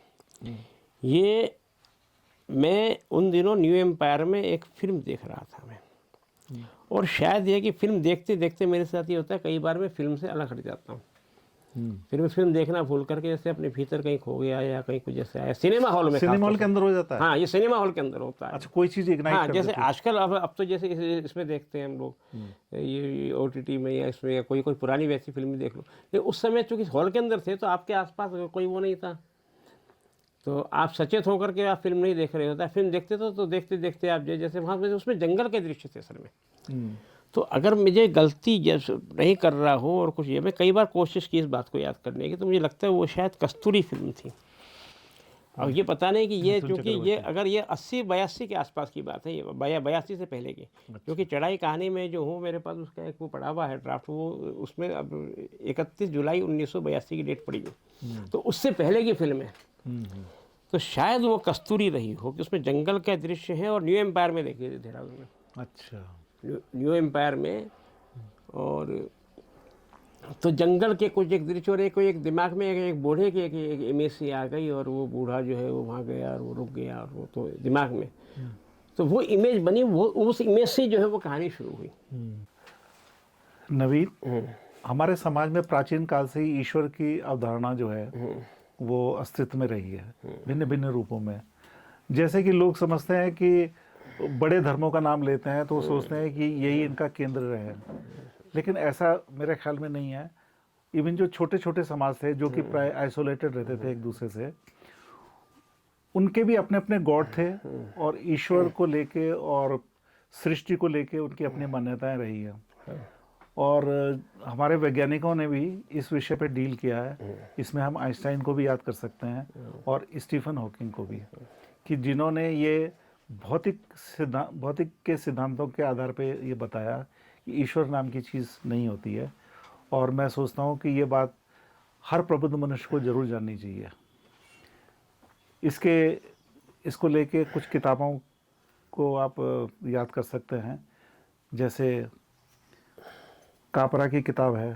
ये मैं उन दिनों न्यू एम्पायर में एक फ़िल्म देख रहा था मैं, और शायद ये कि फ़िल्म देखते देखते मेरे साथ ये होता है, कई बार मैं फ़िल्म से अलग हट जाता हूँ। फिर मैं फिल्म देखना भूल करके जैसे अपने भीतर कहीं खो गया या कहीं कुछ जैसे आया सिनेमा हॉल में। सिनेमा हॉल के अंदर हो जाता है? हाँ, ये सिनेमा हॉल के अंदर होता है। अच्छा, कोई चीज़ इग्नाइट हाँ, कर जैसे देती है। आजकल अब तो जैसे इसमें देखते हैं हम लोग, ये OTT में या इसमें, या कोई पुरानी वैसी फिल्म देख लो। लेकिन उस समय चूँकि हॉल के अंदर थे तो आपके आसपास कोई वो नहीं था, तो आप सचेत होकर के आप फिल्म नहीं देख रहे होता। फिल्म देखते तो देखते देखते आप जैसे वहाँ पे उसमें जंगल के दृश्य थे असल में। तो अगर मुझे गलती जैसे नहीं कर रहा हो और कुछ ये, मैं कई बार कोशिश की इस बात को याद करने की, तो मुझे लगता है वो शायद कस्तूरी फिल्म थी। अब ये पता नहीं कि ये, क्योंकि ये अगर ये 80-82 के आसपास की बात है, ये 82 से पहले की, क्योंकि चढ़ाई कहानी में जो हूँ मेरे पास उसका एक वो पड़ा हुआ है ड्राफ्ट, वो उसमें अब 31 जुलाई 1982 की डेट पड़ी हो, तो उससे पहले की फिल्म है। तो शायद वो कस्तूरी रही हो कि उसमें जंगल का दृश्य है, और न्यू एम्पायर में देखिए देहरादून में। अच्छा, न्यू एम्पायर में, और तो जंगल के कुछ एक दृश्य, और एक दिमाग में एक बूढ़े की एक इमेज सी आ गई, और वो बूढ़ा जो है वो वहाँ गया और वो रुक गया, और वो तो दिमाग में तो वो इमेज बनी, वो उस इमेज से जो है वो कहानी शुरू हुई। नवीन, हमारे समाज में प्राचीन काल से ही ईश्वर की अवधारणा जो है वो अस्तित्व में रही है, भिन्न भिन्न रूपों में। जैसे कि लोग समझते हैं कि बड़े धर्मों का नाम लेते हैं तो वो सोचते हैं कि यही इनका केंद्र है, लेकिन ऐसा मेरे ख्याल में नहीं है। इवन जो छोटे छोटे समाज थे जो कि प्राय आइसोलेटेड रहते थे एक दूसरे से, उनके भी अपने अपने गॉड थे, और ईश्वर को लेके और सृष्टि को लेके उनकी अपनी मान्यताएं रही है। और हमारे वैज्ञानिकों ने भी इस विषय पर डील किया है। इसमें हम आइंस्टाइन को भी याद कर सकते हैं और स्टीफन हॉकिंग को भी, कि जिन्होंने ये भौतिक के सिद्धांतों के आधार पे ये बताया कि ईश्वर नाम की चीज़ नहीं होती है। और मैं सोचता हूँ कि ये बात हर प्रबुद्ध मनुष्य को ज़रूर जाननी चाहिए। इसको लेके कुछ किताबों को आप याद कर सकते हैं, जैसे कापरा की किताब है,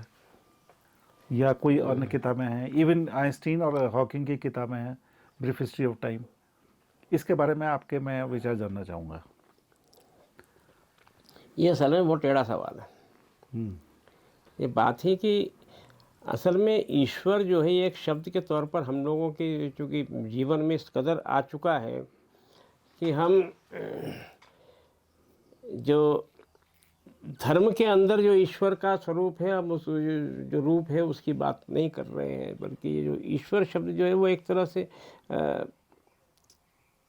या कोई अन्य किताबें हैं, इवन आइंस्टीन और हॉकिंग की किताबें हैं, ब्रीफ हिस्ट्री ऑफ टाइम। इसके बारे में आपके मैं विचार जानना चाहूँगा। ये असल में बहुत टेढ़ा सवाल है। ये बात है कि असल में ईश्वर जो है एक शब्द के तौर पर हम लोगों के चूँकि जीवन में इस कदर आ चुका है कि हम जो धर्म के अंदर जो ईश्वर का स्वरूप है, हम उस जो रूप है उसकी बात नहीं कर रहे हैं, बल्कि ये जो ईश्वर शब्द जो है वो एक तरह से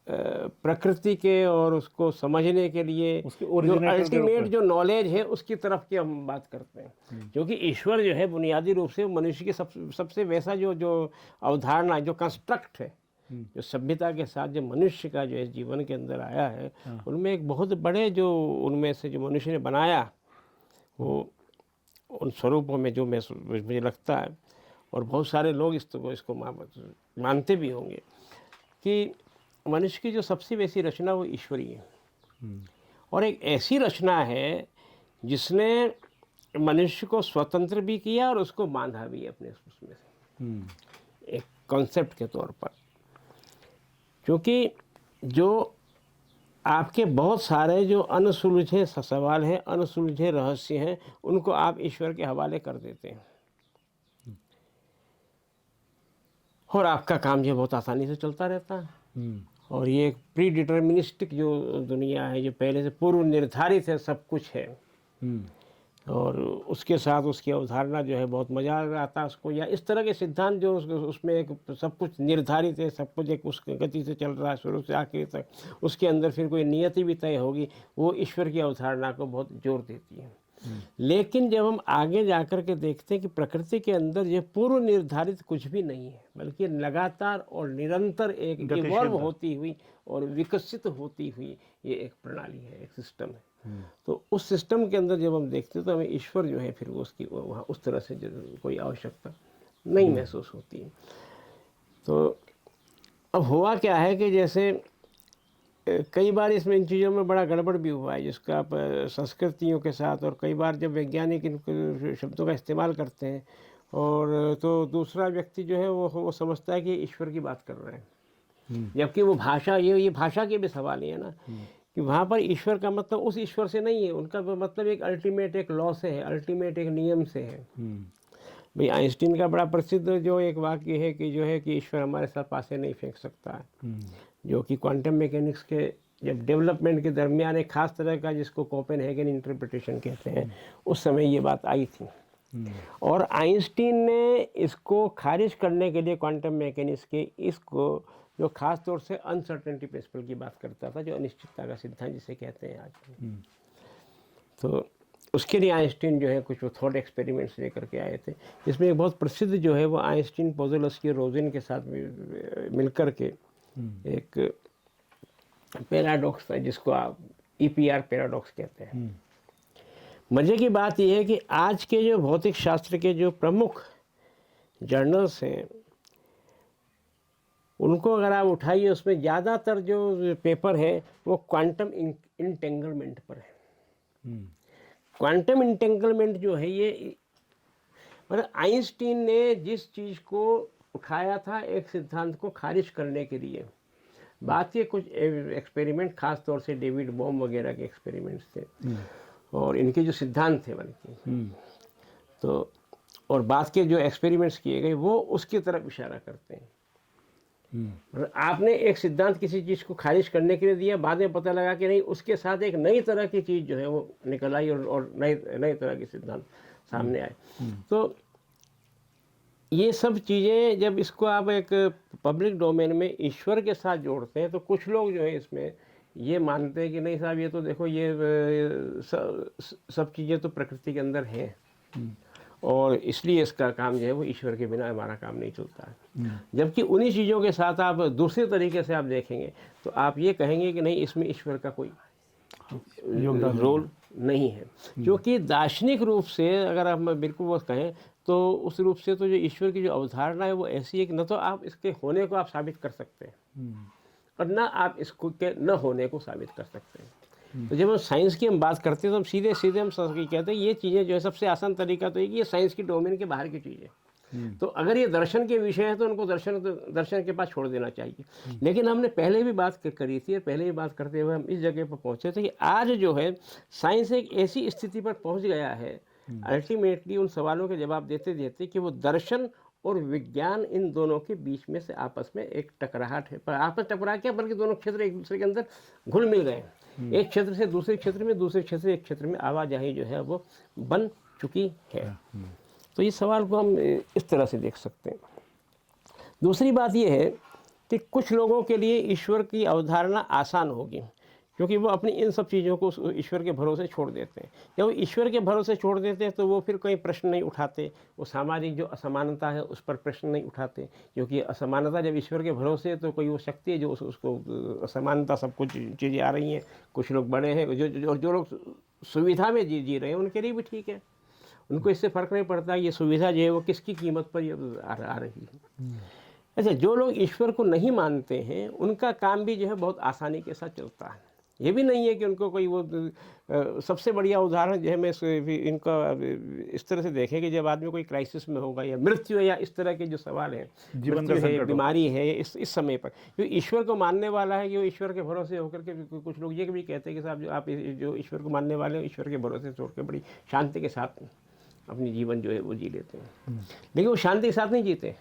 प्रकृति के और उसको समझने के लिए जो अल्टीमेट जो नॉलेज है उसकी तरफ की हम बात करते हैं। क्योंकि ईश्वर जो है बुनियादी रूप से मनुष्य की सबसे वैसा जो अवधारणा, जो कंस्ट्रक्ट है, जो सभ्यता के साथ जो मनुष्य का जो इस जीवन के अंदर आया है, उनमें एक बहुत बड़े जो उनमें से जो मनुष्य ने बनाया वो उन स्वरूपों में जो मुझे लगता है, और बहुत सारे लोग इसको मानते भी होंगे कि मनुष्य की जो सबसे वैसी रचना वो ईश्वरीय है। और एक ऐसी रचना है जिसने मनुष्य को स्वतंत्र भी किया और उसको बांधा भी अपने उसमें से एक कॉन्सेप्ट के तौर पर। क्योंकि जो आपके बहुत सारे जो अनसुलझे सवाल हैं, अनसुलझे रहस्य हैं, उनको आप ईश्वर के हवाले कर देते हैं, और आपका काम जो बहुत आसानी से चलता रहता है। और ये एक प्री डिटर्मिनिस्टिक जो दुनिया है, जो पहले से पूर्व निर्धारित है, सब कुछ है, और उसके साथ उसकी अवधारणा जो है बहुत मज़ा आता है उसको, या इस तरह के सिद्धांत जो उसमें एक सब कुछ निर्धारित है, सब कुछ एक उस गति से चल रहा है शुरू से आखिर तक, उसके अंदर फिर कोई नियति भी तय होगी, वो ईश्वर की अवधारणा को बहुत जोर देती है। लेकिन जब हम आगे जाकर के देखते हैं कि प्रकृति के अंदर ये पूर्व निर्धारित कुछ भी नहीं है, बल्कि लगातार और निरंतर एक इवॉल्व होती हुई और विकसित होती हुई ये एक प्रणाली है, एक सिस्टम है। तो उस सिस्टम के अंदर जब हम देखते हैं तो हमें ईश्वर जो है फिर उसकी वहाँ उस तरह से कोई आवश्यकता नहीं महसूस होती है। तो अब हुआ क्या है कि जैसे कई बार इसमें इन चीज़ों में बड़ा गड़बड़ भी हुआ है, जिसका आप संस्कृतियों के साथ, और कई बार जब वैज्ञानिक इन शब्दों का इस्तेमाल करते हैं और तो दूसरा व्यक्ति जो है वो समझता है कि ईश्वर की बात कर रहे हैं, जबकि वो भाषा, ये भाषा के भी सवाल ही है ना, कि वहाँ पर ईश्वर का मतलब उस ईश्वर से नहीं है, उनका मतलब एक अल्टीमेट एक लॉ से है, अल्टीमेट एक नियम से है। भाई आइंस्टीन का बड़ा प्रसिद्ध जो एक वाक्य है कि जो है कि ईश्वर हमारे साथ पासे नहीं फेंक सकता है, जो कि क्वांटम मैकेनिक्स के जब डेवलपमेंट के दरमियान एक खास तरह का, जिसको कोपेनहेगन इंटरप्रिटेशन कहते हैं, उस समय ये बात आई थी। और आइंस्टीन ने इसको खारिज करने के लिए क्वांटम मैकेनिक्स के इसको, जो खास तौर से अनसर्टेनिटी प्रिंसिपल की बात करता था, जो अनिश्चितता का सिद्धांत जिसे कहते हैं आज, तो उसके लिए आइंस्टीन जो है कुछ थॉट एक्सपेरिमेंट्स लेकर के आए थे, जिसमें एक बहुत प्रसिद्ध जो है वो आइंस्टीन, पोज़ोलस्की, रोजिन के साथ मिलकर के एक पैराडॉक्स था, जिसको आप EPR पैराडॉक्स कहते हैं। मज़े की बात यह है कि आज के जो भौतिक शास्त्र के जो प्रमुख जर्नल्स हैं, उनको अगर आप उठाइए, उसमें ज़्यादातर जो पेपर है वो क्वांटम इंटेंगलमेंट पर है। क्वांटम इंटेंगलमेंट जो है ये, मतलब आइंस्टीन ने जिस चीज़ को उठाया था एक सिद्धांत को खारिज करने के लिए, बात ये कुछ एक्सपेरिमेंट, खास तौर से डेविड बॉम वगैरह के एक्सपेरिमेंट्स थे, और इनके जो सिद्धांत थे बल्कि, तो और बात के जो एक्सपेरिमेंट्स किए गए वो उसकी तरफ इशारा करते हैं। आपने एक सिद्धांत किसी चीज़ को खारिज करने के लिए दिया, बाद में पता लगा कि नहीं, उसके साथ एक नई तरह की चीज़ जो है वो निकल आई और नई तरह के सिद्धांत सामने आए। तो ये सब चीज़ें जब इसको आप एक पब्लिक डोमेन में ईश्वर के साथ जोड़ते हैं, तो कुछ लोग जो है इसमें ये मानते हैं कि नहीं साहब, ये तो देखो ये सब चीज़ें तो प्रकृति के अंदर हैं, और इसलिए इसका काम जो है वो ईश्वर के बिना हमारा काम नहीं चलता है। जबकि उन्हीं चीज़ों के साथ आप दूसरे तरीके से आप देखेंगे तो आप ये कहेंगे कि नहीं, इसमें ईश्वर का कोई रोल नहीं है, क्योंकि दार्शनिक रूप से अगर हम बिल्कुल वो कहें तो उस रूप से तो जो ईश्वर की जो अवधारणा है वो ऐसी है कि न तो आप इसके होने को आप साबित कर सकते हैं और ना आप इसको के न होने को साबित कर सकते हैं। तो जब हम साइंस की हम बात करते हैं तो हम सीधे सीधे हम कहते हैं ये चीज़ें जो है, सबसे आसान तरीका तो है कि ये साइंस की डोमेन के बाहर की चीज़ है। तो अगर ये दर्शन के विषय है तो उनको दर्शन के पास छोड़ देना चाहिए। लेकिन हमने पहले भी बात करी थी, पहले भी बात करते हुए हम इस जगह पर पहुँचे थे कि आज जो है साइंस एक ऐसी स्थिति पर पहुँच गया है, अल्टीमेटली उन सवालों के जवाब देते देते, कि वो दर्शन और विज्ञान इन दोनों के बीच में से आपस में एक टकराहट है। पर आपस टकरा क्या, बल्कि दोनों क्षेत्र एक दूसरे के अंदर घुल मिल गए। एक क्षेत्र से दूसरे क्षेत्र में, दूसरे क्षेत्र से एक क्षेत्र में आवाजाही जो है वो बन चुकी है। तो इस सवाल को हम इस तरह से देख सकते हैं। दूसरी बात यह है कि कुछ लोगों के लिए ईश्वर की अवधारणा आसान होगी, क्योंकि वो अपनी इन सब चीज़ों को ईश्वर के भरोसे छोड़ देते हैं। जब वो ईश्वर के भरोसे छोड़ देते हैं तो वो फिर कोई प्रश्न नहीं उठाते, वो सामाजिक जो असमानता है उस पर प्रश्न नहीं उठाते, क्योंकि असमानता जब ईश्वर के भरोसे है तो कोई वो शक्ति है जो उसको असमानता, सब कुछ चीज़ें आ रही हैं, कुछ लोग बड़े हैं, जो लोग सुविधा में जी रहे हैं उनके लिए भी ठीक है, उनको इससे फ़र्क नहीं पड़ता ये सुविधा जो है वो किसकी कीमत पर ये आ रही है। अच्छा, जो लोग ईश्वर को नहीं मानते हैं उनका काम भी जो है बहुत आसानी के साथ चलता है। ये भी नहीं है कि उनको कोई वो सबसे बढ़िया उदाहरण जो है मैं इनका इस तरह से देखें कि जब आदमी कोई क्राइसिस में होगा या मृत्यु है या इस तरह के जो सवाल हैं, जीवन का है, बीमारी है, इस समय पर जो ईश्वर को मानने वाला है कि वो ईश्वर के भरोसे होकर के, कुछ लोग ये भी कहते हैं कि साहब जो आप जो ईश्वर को मानने वाले हो, ईश्वर के भरोसे छोड़ के बड़ी शांति के साथ अपनी जीवन जो है वो जी लेते हैं। लेकिन वो शांति के साथ नहीं जीते।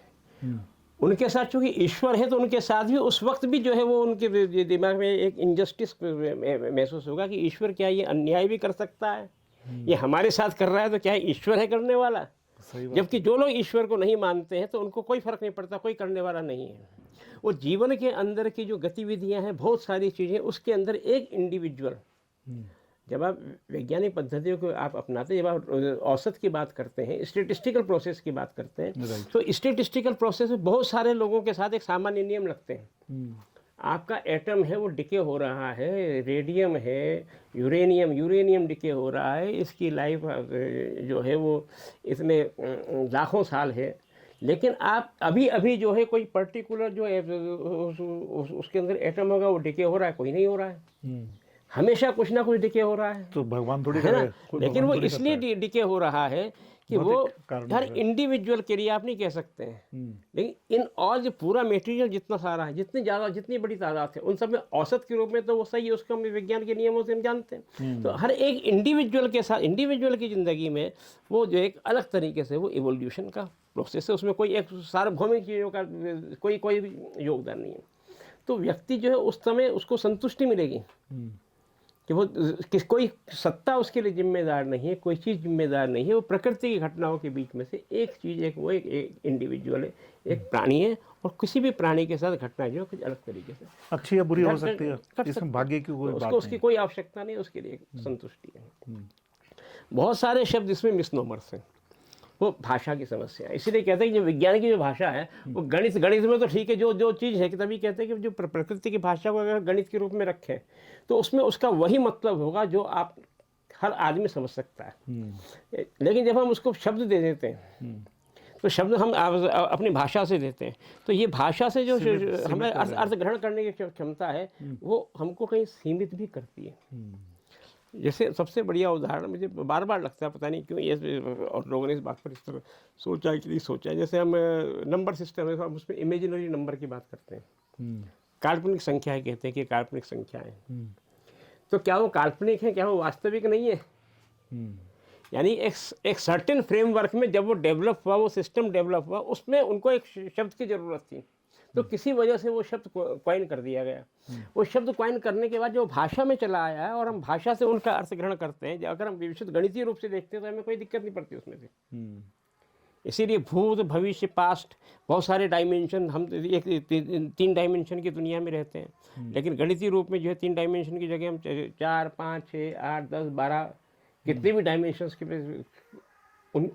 उनके साथ चूँकि ईश्वर है तो उनके साथ भी उस वक्त भी जो है वो उनके दिमाग में एक इनजस्टिस महसूस होगा कि ईश्वर क्या ये अन्याय भी कर सकता है, ये हमारे साथ कर रहा है तो क्या ईश्वर है करने वाला। जबकि जो लोग ईश्वर को नहीं मानते हैं तो उनको कोई फ़र्क नहीं पड़ता, कोई करने वाला नहीं है। वो जीवन के अंदर की जो गतिविधियाँ हैं, बहुत सारी चीज़ें, उसके अंदर एक इंडिविजुअल, जब आप वैज्ञानिक पद्धतियों को आप अपनाते हैं, जब आप औसत की बात करते हैं, स्टेटिस्टिकल प्रोसेस की बात करते हैं, तो स्टेटिस्टिकल प्रोसेस में बहुत सारे लोगों के साथ एक सामान्य नियम लगते हैं। आपका एटम है वो डिके हो रहा है, रेडियम है, यूरेनियम डिके हो रहा है, इसकी लाइफ जो है वो इतने लाखों साल है, लेकिन आप अभी अभी जो है कोई पर्टिकुलर जो है उसके अंदर एटम होगा वो डिके हो रहा है, कोई नहीं हो रहा है, हमेशा कुछ ना कुछ डिके हो रहा है, तो भगवान थोड़ी है ना। कोई लेकिन भगवान वो थोड़ी करता है। इसलिए डिके हो रहा है कि वो भौतिक कारणों हर से। इंडिविजुअल के लिए आप नहीं कह सकते हैं, लेकिन इन ऑल जो पूरा मटेरियल जितना सारा है, जितनी बड़ी तादाद है, उन सब में औसत के रूप में तो वो सही है, उसको हम विज्ञान के नियमों से हम जानते हैं। तो हर एक इंडिविजुअल के साथ, इंडिविजुअल की ज़िंदगी में वो जो एक अलग तरीके से वो इवोल्यूशन का प्रोसेस है, उसमें कोई एक सार्वभौमिक चीज़ों का कोई भी योगदान नहीं है। तो व्यक्ति जो है उस समय उसको संतुष्टि मिलेगी कि वो कोई सत्ता उसके लिए जिम्मेदार नहीं है, कोई चीज़ जिम्मेदार नहीं है, वो प्रकृति की घटनाओं के बीच में से एक चीज़, एक इंडिविजुअल है, एक प्राणी है, और किसी भी प्राणी के साथ घटना जो कुछ अलग तरीके से अच्छी या बुरी हो सकती है, इसमें भाग्य की कोई बात उसको उसकी कोई आवश्यकता नहीं, उसके लिए संतुष्टि है। बहुत सारे शब्द इसमें मिसनोमर्स हैं, वो भाषा की समस्या है। इसीलिए कहते हैं कि जो विज्ञान की जो भाषा है वो गणित में तो ठीक है, जो चीज़ है कि तभी कहते हैं कि जो प्रकृति की भाषा को अगर गणित के रूप में रखें तो उसमें उसका वही मतलब होगा जो आप हर आदमी समझ सकता है। लेकिन जब हम उसको शब्द दे देते हैं तो शब्द हम अपनी भाषा से देते हैं, तो ये भाषा से जो हमें अर्थ ग्रहण करने की क्षमता है वो हमको कहीं सीमित भी करती है। जैसे सबसे बढ़िया उदाहरण मुझे बार बार लगता है, पता नहीं क्यों ये और लोगों ने इस बात पर इस तरह सोचा कि नहीं सोचा, जैसे हम नंबर सिस्टम है, हम उसमें इमेजिनरी नंबर की बात करते हैं, काल्पनिक संख्याएं कहते हैं कि काल्पनिक संख्याएं, तो क्या वो काल्पनिक है, क्या वो वास्तविक नहीं है? यानी एक सर्टेन फ्रेमवर्क में जब वो डेवलप हुआ, वो सिस्टम डेवलप हुआ, उसमें उनको एक शब्द की ज़रूरत थी, तो किसी वजह से वो शब्द क्वाइन कर दिया गया। वो शब्द क्वाइन करने के बाद जो भाषा में चला आया है और हम भाषा से उनका अर्थ ग्रहण करते हैं, अगर हम विशुद्ध गणितीय रूप से देखते हैं तो हमें कोई दिक्कत नहीं पड़ती उसमें से। इसीलिए भूत, भविष्य, पास्ट, बहुत सारे डायमेंशन, हम एक 3 डायमेंशन की दुनिया में रहते हैं, लेकिन गणितीय रूप में जो है 3 डायमेंशन की जगह हम 4, 5, 6, 8, 10, 12 कितने भी डायमेंशंस के उन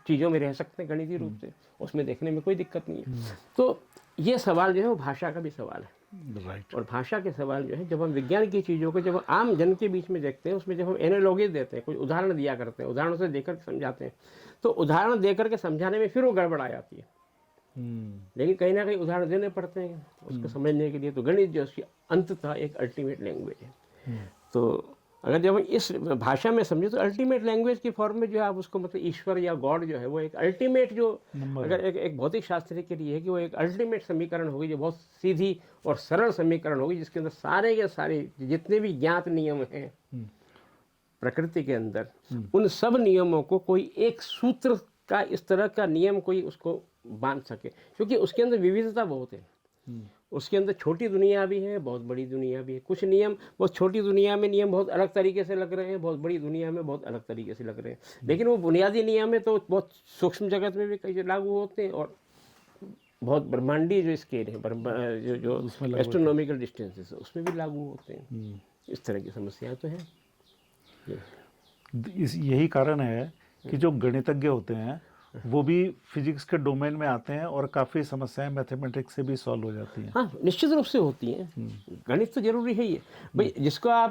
चीज़ों में रह सकते हैं गणितीय रूप से, उसमें देखने में कोई दिक्कत नहीं है। तो ये सवाल जो है वो भाषा का भी सवाल है। राइट। और भाषा के सवाल जो है जब हम विज्ञान की चीज़ों को जब आम जन के बीच में देखते हैं, उसमें जब हम एनालॉजी देते हैं, कोई उदाहरण दिया करते हैं, उदाहरणों से देकर समझाते हैं, तो उदाहरण देकर के समझाने में फिर वो गड़बड़ आ जाती है। लेकिन कहीं ना कहीं उदाहरण देने पड़ते हैं उसको समझने के लिए। तो गणित जो उसकी अंततः एक अल्टीमेट लैंग्वेज है। तो अगर जब हम इस भाषा में समझे तो अल्टीमेट लैंग्वेज की फॉर्म में जो है आप उसको मतलब ईश्वर या गॉड जो है वो एक अल्टीमेट जो अगर एक भौतिक शास्त्री के लिए है कि वो एक अल्टीमेट समीकरण होगी, जो बहुत सीधी और सरल समीकरण होगी, जिसके अंदर सारे के सारे जितने भी ज्ञात नियम हैं प्रकृति के अंदर, उन सब नियमों को कोई एक सूत्र का इस तरह का नियम कोई उसको बांध सके, क्योंकि उसके अंदर विविधता बहुत है। उसके अंदर छोटी दुनिया भी है, बहुत बड़ी दुनिया भी है। कुछ नियम बहुत छोटी दुनिया में नियम बहुत अलग तरीके से लग रहे हैं, बहुत बड़ी दुनिया में बहुत अलग तरीके से लग रहे हैं, लेकिन वो बुनियादी नियम है तो बहुत सूक्ष्म जगत में भी कई लागू होते हैं, और बहुत ब्रह्मांडीय जो स्केल है, जो एस्ट्रोनॉमिकल डिस्टेंसेस है, उसमें भी लागू होते हैं। इस तरह की समस्याएं तो हैं। यही कारण है कि जो गणितज्ञ होते हैं वो भी फिजिक्स के डोमेन में आते हैं और काफ़ी समस्याएं मैथमेटिक्स से भी सॉल्व हो जाती हैं। हाँ, निश्चित रूप से होती हैं। गणित तो जरूरी है ही है भाई, जिसको आप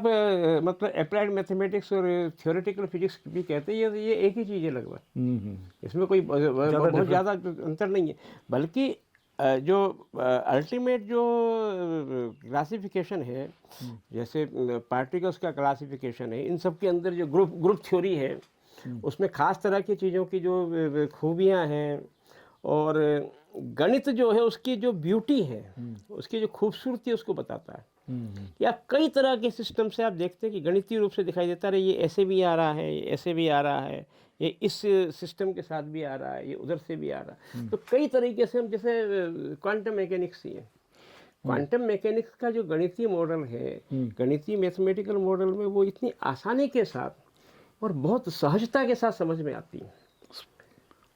मतलब अप्लाइड मैथमेटिक्स और थियोरेटिकल फिजिक्स भी कहते हैं, ये एक ही चीज़ है लगभग। इसमें कोई बहुत ज़्यादा अंतर नहीं है, बल्कि जो अल्टीमेट जो क्लासिफिकेशन है, जैसे पार्टिकल्स का क्लासिफिकेशन है, इन सब के अंदर जो ग्रुप थ्योरी है, उसमें खास तरह की चीज़ों की जो खूबियाँ हैं, और गणित जो है उसकी जो ब्यूटी है, उसकी जो खूबसूरती है, उसको बताता है। या कई तरह के सिस्टम से आप देखते हैं कि गणितीय रूप से दिखाई देता है, ये ऐसे भी आ रहा है, ये ऐसे भी आ रहा है, ये इस सिस्टम के साथ भी आ रहा है, ये उधर से भी आ रहा है। तो कई तरीके से हम, जैसे क्वांटम मैकेनिक्स ही है, क्वांटम मैकेनिक्स का जो गणितीय मॉडल है, गणितीय मैथमेटिकल मॉडल में, वो इतनी आसानी के साथ और बहुत सहजता के साथ समझ में आती है।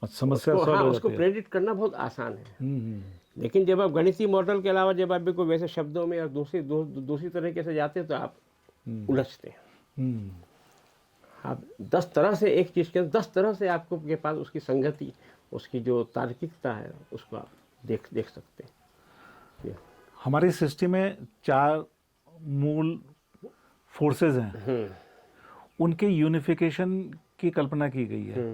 समस्या उसको प्रेडिक्ट करना बहुत आसान है। लेकिन जब आप गणितीय मॉडल के अलावा जब आप भी कोई वैसे शब्दों में और दूसरी तरीके से जाते हैं तो आप उलझते हैं। आप 10 तरह से एक चीज़ के 10 तरह से आपको के पास उसकी संगति, उसकी जो तार्किकता है, उसको आप देख सकते हैं। हमारी सृष्टि में 4 मूल फोर्सेस हैं, उनके यूनिफिकेशन की कल्पना की गई है।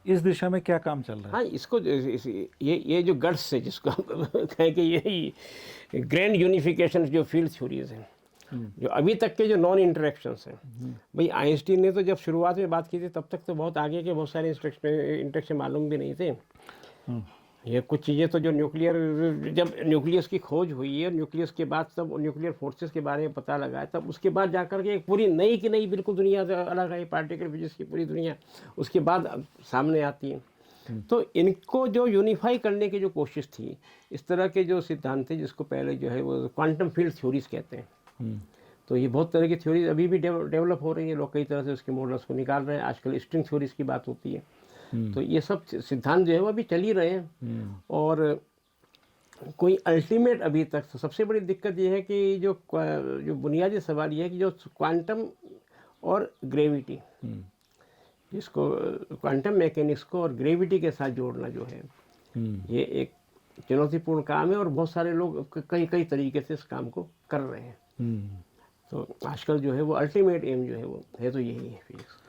इस दिशा में क्या काम चल रहा है? हाँ, इसको ये जो गट्स है जिसको हम कहें कि यही ग्रैंड यूनिफिकेशन जो फील्ड थ्योरीज हैं, जो अभी तक के जो नॉन इंटरेक्शंस हैं, भाई आइंस्टीन ने तो जब शुरुआत में बात की थी तब तक तो बहुत आगे के बहुत सारे इंटरेक्शन मालूम भी नहीं थे। ये कुछ चीज़ें तो जो जब न्यूक्लियस की खोज हुई है, न्यूक्लियस के बाद तब न्यूक्लियर फोर्सेस के बारे में पता लगा है, तब उसके बाद जाकर के एक पूरी नई की नई बिल्कुल दुनिया से अलग है, पार्टिकल फिजिक्स की पूरी दुनिया उसके बाद सामने आती है। तो इनको जो यूनिफाई करने की जो कोशिश थी, इस तरह के जो सिद्धांत थे जिसको पहले जो है वो क्वांटम फील्ड थ्योरीज कहते हैं, तो ये बहुत तरह की थ्योरीज अभी भी डेवलप हो रही है, लोग कई तरह से उसके मॉडल्स को निकाल रहे हैं। आजकल स्ट्रिंग थ्योरीज की बात होती है, तो ये सब सिद्धांत जो है वो अभी चल ही रहे हैं। और कोई अल्टीमेट अभी तक तो सबसे बड़ी दिक्कत ये है कि जो बुनियादी सवाल ये है कि जो क्वांटम और ग्रेविटी, जिसको क्वांटम मैकेनिक्स को और ग्रेविटी के साथ जोड़ना जो है, ये एक चुनौतीपूर्ण काम है और बहुत सारे लोग कई तरीके से इस काम को कर रहे हैं। तो आजकल जो है वो अल्टीमेट एम जो है वो है तो यही है फिजिक्स।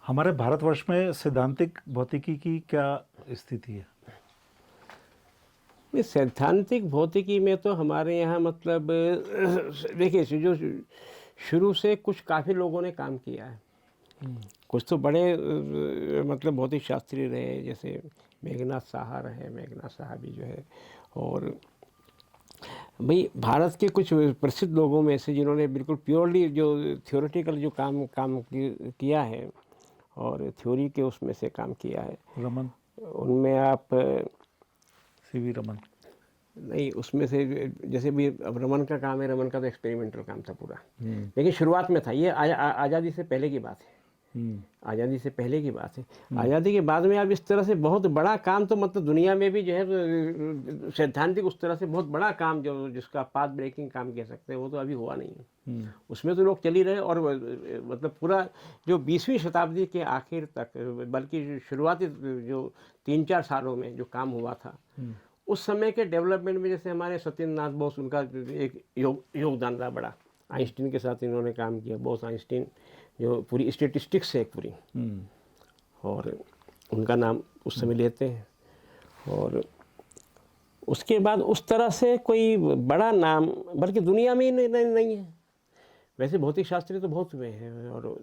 हमारे भारतवर्ष में सैद्धांतिक भौतिकी की क्या स्थिति है? सैद्धांतिक भौतिकी में तो हमारे यहाँ मतलब देखिए, जो शुरू से कुछ काफ़ी लोगों ने काम किया है। कुछ तो बड़े मतलब भौतिक शास्त्री रहे, जैसे मेघनाथ साहा रहे, मेघनाथ साहा भी जो है, और भाई भारत के कुछ प्रसिद्ध लोगों में से जिन्होंने बिल्कुल प्योरली जो थियोरेटिकल जो काम किया है और थ्योरी के उसमें से काम किया है, रमन, उनमें आप सीवी रमन नहीं, उसमें से जैसे भी अब रमन का काम है, रमन का तो एक्सपेरिमेंटल काम था पूरा, लेकिन शुरुआत में था ये, आज़ादी से पहले की बात है। आज़ादी से पहले की बात है। आज़ादी के बाद में अब इस तरह से बहुत बड़ा काम तो मतलब दुनिया में भी जो है सैद्धांतिक उस तरह से बहुत बड़ा काम जो जिसका पाथ ब्रेकिंग काम कह सकते हैं, वो तो अभी हुआ नहीं है। उसमें तो लोग चल ही रहे, और मतलब पूरा जो 20वीं शताब्दी के आखिर तक, बल्कि शुरुआती जो 3-4 सालों में जो काम हुआ था, उस समय के डेवलपमेंट में जैसे हमारे सत्येंद्रनाथ बोस, उनका एक योगदान रहा बड़ा। आइंस्टीन के साथ इन्होंने काम किया, बोस आइंस्टीन, जो पूरी स्टेटिस्टिक्स है पूरी, और उनका नाम उस समय लेते हैं। और उसके बाद उस तरह से कोई बड़ा नाम बल्कि दुनिया में ही नहीं है। वैसे भौतिक शास्त्री तो बहुत हुए हैं और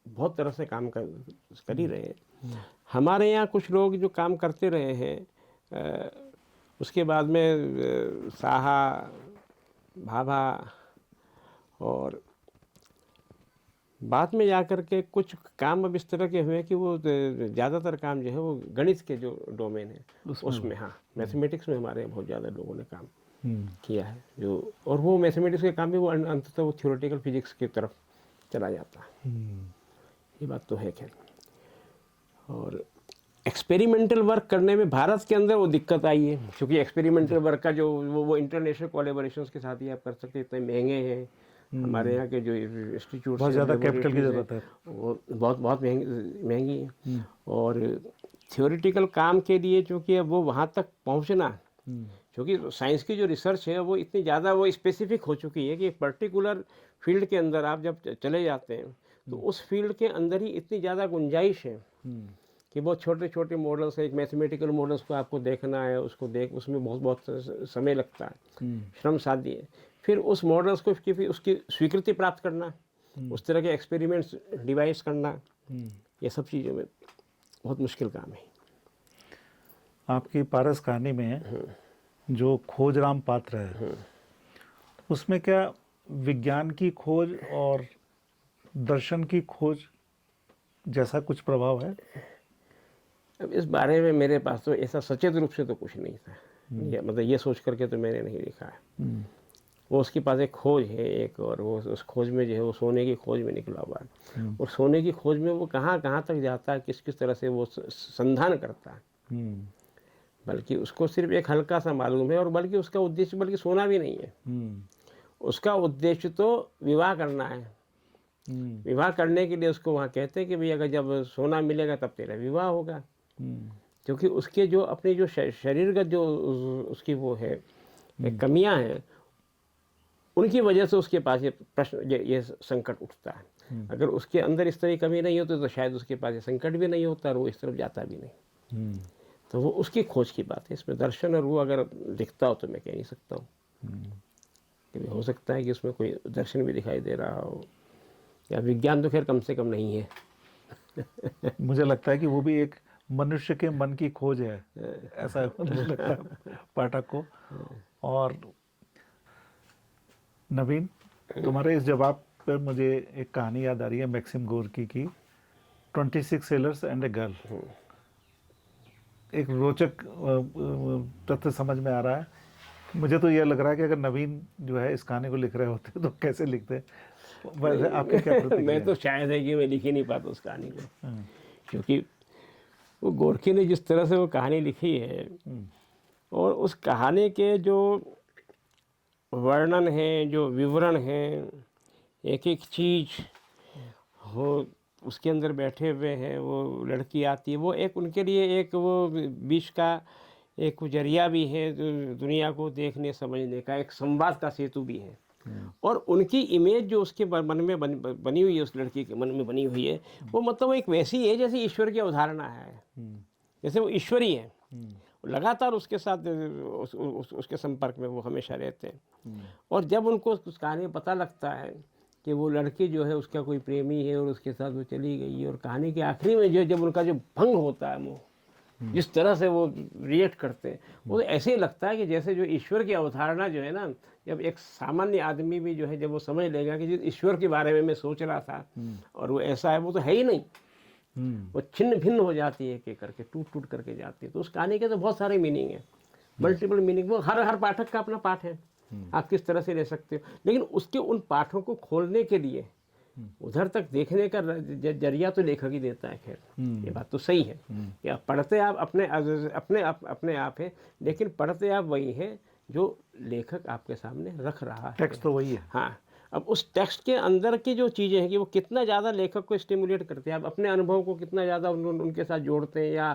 बहुत तरह से काम कर ही रहे हैं। हमारे यहाँ कुछ लोग जो काम करते रहे हैं, उसके बाद में साहा, भाभा, और बाद में जाकर के कुछ काम अब इस तरह के हुए कि वो ज़्यादातर काम जो है वो गणित के जो डोमेन है उसमें, हाँ, मैथमेटिक्स में हमारे बहुत ज़्यादा लोगों ने काम किया है जो, और वो मैथमेटिक्स के काम भी वो अंततः वो थ्योरेटिकल फिजिक्स की तरफ चला जाता है। ये बात तो है खैर। और एक्सपेरिमेंटल वर्क करने में भारत के अंदर वो दिक्कत आई है, क्योंकि एक्सपेरिमेंटल वर्क का जो वो इंटरनेशनल कोलैबोरेशंस के साथ ही आप कर सकते हैं, इतने महंगे हैं। हमारे यहाँ के जो इंस्टीट्यूट, बहुत ज़्यादा कैपिटल की ज़रूरत है, वो बहुत महंगी है। और थियोरेटिकल काम के लिए चूँकि वो वहाँ तक पहुँचना, क्योंकि साइंस की जो रिसर्च है वो इतनी ज़्यादा वो स्पेसिफिक हो चुकी है कि एक पर्टिकुलर फील्ड के अंदर आप जब चले जाते हैं तो उस फील्ड के अंदर ही इतनी ज़्यादा गुंजाइश है कि बहुत छोटे छोटे मॉडल्स है। एक मैथमेटिकल मॉडल्स को आपको देखना है, उसमें बहुत समय लगता है, श्रम साध्य है। फिर उस मॉडल्स को उसकी स्वीकृति प्राप्त करना, उस तरह के एक्सपेरिमेंट्स डिवाइस करना, ये सब चीज़ों में बहुत मुश्किल काम है। आपकी पारस कहानी में जो खोजराम पात्र है, उसमें क्या विज्ञान की खोज और दर्शन की खोज जैसा कुछ प्रभाव है? अब इस बारे में मेरे पास तो ऐसा सचेत रूप से तो कुछ नहीं था, मतलब ये सोच करके तो मैंने नहीं लिखा है। वो उसके पास एक खोज है एक, और वो उस खोज में जो है वो सोने की खोज में निकला हुआ है, और सोने की खोज में वो कहाँ तक जाता है, किस तरह से वो संधान करता है, बल्कि उसको सिर्फ एक हल्का सा मालूम है, और बल्कि उसका उद्देश्य बल्कि सोना भी नहीं है। उसका उद्देश्य तो विवाह करना है। विवाह करने के लिए उसको वहाँ कहते हैं कि भाई अगर जब सोना मिलेगा तब तेरा विवाह होगा, क्योंकि उसके जो अपने जो शरीरगत जो उसकी वो है कमियां हैं, उनकी वजह से उसके पास ये प्रश्न, ये संकट उठता है। अगर उसके अंदर इस तरह की कमी नहीं होती तो शायद उसके पास ये संकट भी नहीं होता और वो इस तरफ जाता भी नहीं। तो वो उसकी खोज की बात है। इसमें दर्शन और वो अगर दिखता हो तो मैं कह नहीं सकता हूँ कि हो सकता है कि उसमें कोई दर्शन भी दिखाई दे रहा हो, या विज्ञान तो खैर कम से कम नहीं है। मुझे लगता है कि वो भी एक मनुष्य के मन की खोज है, ऐसा मुझे लगता है पाठक को। और नवीन, तुम्हारे इस जवाब पर मुझे एक कहानी याद आ रही है मैक्सिम गोर्की की 26 सेलर्स एंड ए गर्ल। एक रोचक तथ्य समझ में आ रहा है। मुझे तो यह लग रहा है कि अगर नवीन जो है इस कहानी को लिख रहे होते तो कैसे लिखते। वैसे आपकी क्या प्रतिक्रिया मैं है? तो शायद है कि मैं लिख ही नहीं पाता उस कहानी को, क्योंकि वो गोरखी ने जिस तरह से वो कहानी लिखी है और उस कहानी के जो वर्णन है, जो विवरण है, एक एक चीज़ हो उसके अंदर बैठे हुए हैं। वो लड़की आती है, वो एक उनके लिए एक वो बीच का एक जरिया भी है, दुनिया को देखने समझने का, एक संवाद का सेतु भी है। और उनकी इमेज जो उसके मन में बनी हुई है, उस लड़की के मन में बनी हुई है, वो मतलब एक वैसी है जैसे ईश्वर की अवधारणा है, जैसे वो ईश्वरी है। लगातार उसके साथ उसके संपर्क में वो हमेशा रहते हैं। और जब उनको उस कहानी में पता लगता है कि वो लड़की जो है उसका कोई प्रेमी है और उसके साथ वो चली गई, और कहानी के आखिरी में जो जब उनका जो भंग होता है, वो जिस तरह से वो रिएक्ट करते हैं, वो ऐसे ही लगता है कि जैसे जो ईश्वर की अवधारणा जो है ना, जब एक सामान्य आदमी भी जो है जब वो समझ लेगा कि जिस ईश्वर के बारे में मैं सोच रहा था और वो ऐसा है, वो तो है ही नहीं, वो छिन्न भिन्न हो जाती है, एक करके टूट टूट करके जाती है। तो उस कहानी के तो बहुत सारे मीनिंग है, मल्टीपल मीनिंग। वो हर पाठक का अपना पाठ है, आप किस तरह से ले सकते हो। लेकिन उसके उन पाठों को खोलने के लिए उधर तक देखने का जरिया तो लेखक ही देता है। खैर ये बात तो सही है कि आप पढ़ते आप अपने आप है, लेकिन पढ़ते आप वही है जो लेखक आपके सामने रख रहा है। टेक्स्ट तो वही है। हाँ, अब उस टेक्स्ट के अंदर की जो चीज़ें हैं कि वो कितना ज़्यादा लेखक को स्टिमुलेट करते हैं, आप अपने अनुभव को कितना ज़्यादा उनके साथ जोड़ते हैं, या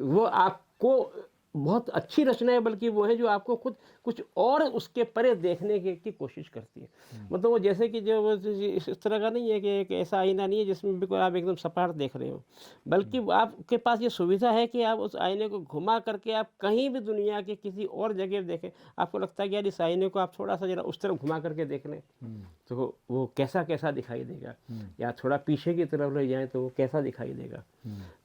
वो आपको बहुत अच्छी रचना है, बल्कि वो है जो आपको खुद कुछ और उसके परे देखने की कोशिश करती है। मतलब वो जैसे कि जो वो इस तरह का नहीं है कि एक ऐसा आईना नहीं है जिसमें बिल्कुल आप एकदम सपाट देख रहे हो, बल्कि आपके पास ये सुविधा है कि आप उस आईने को घुमा करके आप कहीं भी दुनिया के किसी और जगह देखें, आपको लगता है कि यार इस आईने को आप थोड़ा सा जरा उस तरफ घुमा करके देख लें तो वो कैसा कैसा दिखाई देगा, या थोड़ा पीछे की तरफ ले जाएं तो वो कैसा दिखाई देगा।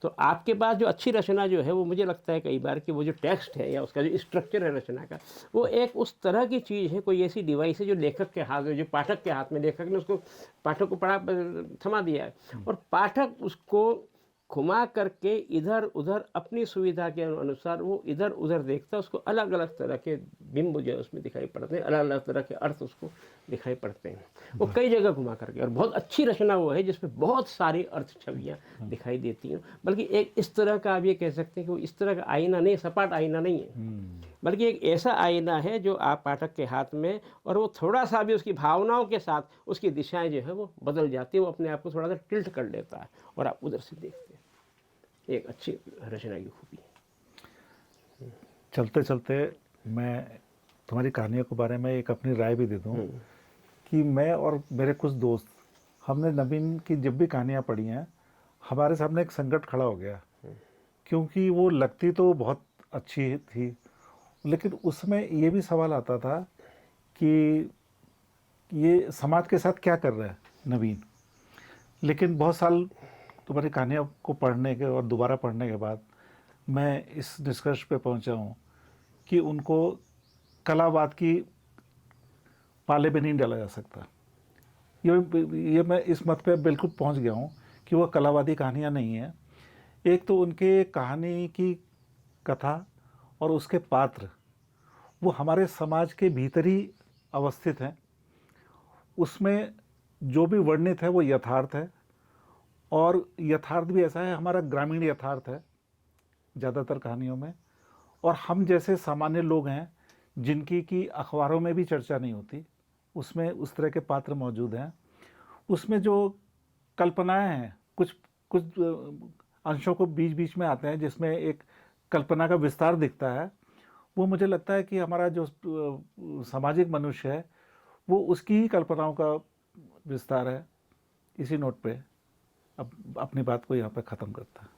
तो आपके पास जो अच्छी रचना जो है वो मुझे लगता है कई बार कि वो जो टेक्स्ट है या उसका जो स्ट्रक्चर है रचना का, वो एक उस तरह की चीज़ है, कोई ऐसी डिवाइस है जो लेखक के हाथ में, जो पाठक के हाथ में, लेखक ने उसको पाठक को पढ़ा थमा दिया है और पाठक उसको घुमा करके इधर उधर अपनी सुविधा के अनुसार वो इधर उधर देखता है, उसको अलग अलग तरह के बिंब जो है उसमें दिखाई पड़ते हैं, अलग अलग तरह के अर्थ उसको दिखाई पड़ते हैं, वो कई जगह घुमा करके। और बहुत अच्छी रचना वो है जिसमें बहुत सारी अर्थ छवियाँ दिखाई देती हैं, बल्कि एक इस तरह का आप ये कह सकते हैं कि वो इस तरह का आईना नहीं, सपाट आईना नहीं है, बल्कि एक ऐसा आईना है जो आप पाठक के हाथ में, और वो थोड़ा सा भी उसकी भावनाओं के साथ उसकी दिशाएं जो है वो बदल जाती है, वो अपने आप को थोड़ा सा टिल्ट कर लेता है और आप उधर से देखते हैं। एक अच्छी रचना की खूबी है। चलते चलते मैं तुम्हारी कहानियों के बारे में एक अपनी राय भी दे दूँ कि मैं और मेरे कुछ दोस्त, हमने नवीन की जब भी कहानियाँ पढ़ी हैं, हमारे सामने एक संकट खड़ा हो गया, क्योंकि वो लगती तो बहुत अच्छी थी, लेकिन उसमें ये भी सवाल आता था कि ये समाज के साथ क्या कर रहा है नवीन। लेकिन बहुत साल तुम्हारी कहानियों को पढ़ने के और दोबारा पढ़ने के बाद मैं इस निष्कर्ष पे पहुंचा हूँ कि उनको कलावाद की पाले में नहीं डाला जा सकता। ये मैं इस मत पे बिल्कुल पहुंच गया हूँ कि वो कलावादी कहानियाँ नहीं हैं। एक तो उनके कहानी की कथा और उसके पात्र वो हमारे समाज के भीतर ही अवस्थित हैं, उसमें जो भी वर्णित है वो यथार्थ है, और यथार्थ भी ऐसा है, हमारा ग्रामीण यथार्थ है ज़्यादातर कहानियों में। और हम जैसे सामान्य लोग हैं जिनकी कि अखबारों में भी चर्चा नहीं होती, उसमें उस तरह के पात्र मौजूद हैं। उसमें जो कल्पनाएं हैं, कुछ कुछ अंशों को बीच बीच में आते हैं जिसमें एक कल्पना का विस्तार दिखता है। वो मुझे लगता है कि हमारा जो सामाजिक मनुष्य है वो उसकी ही कल्पनाओं का विस्तार है। इसी नोट पे अब अपनी बात को यहाँ पे ख़त्म करता है।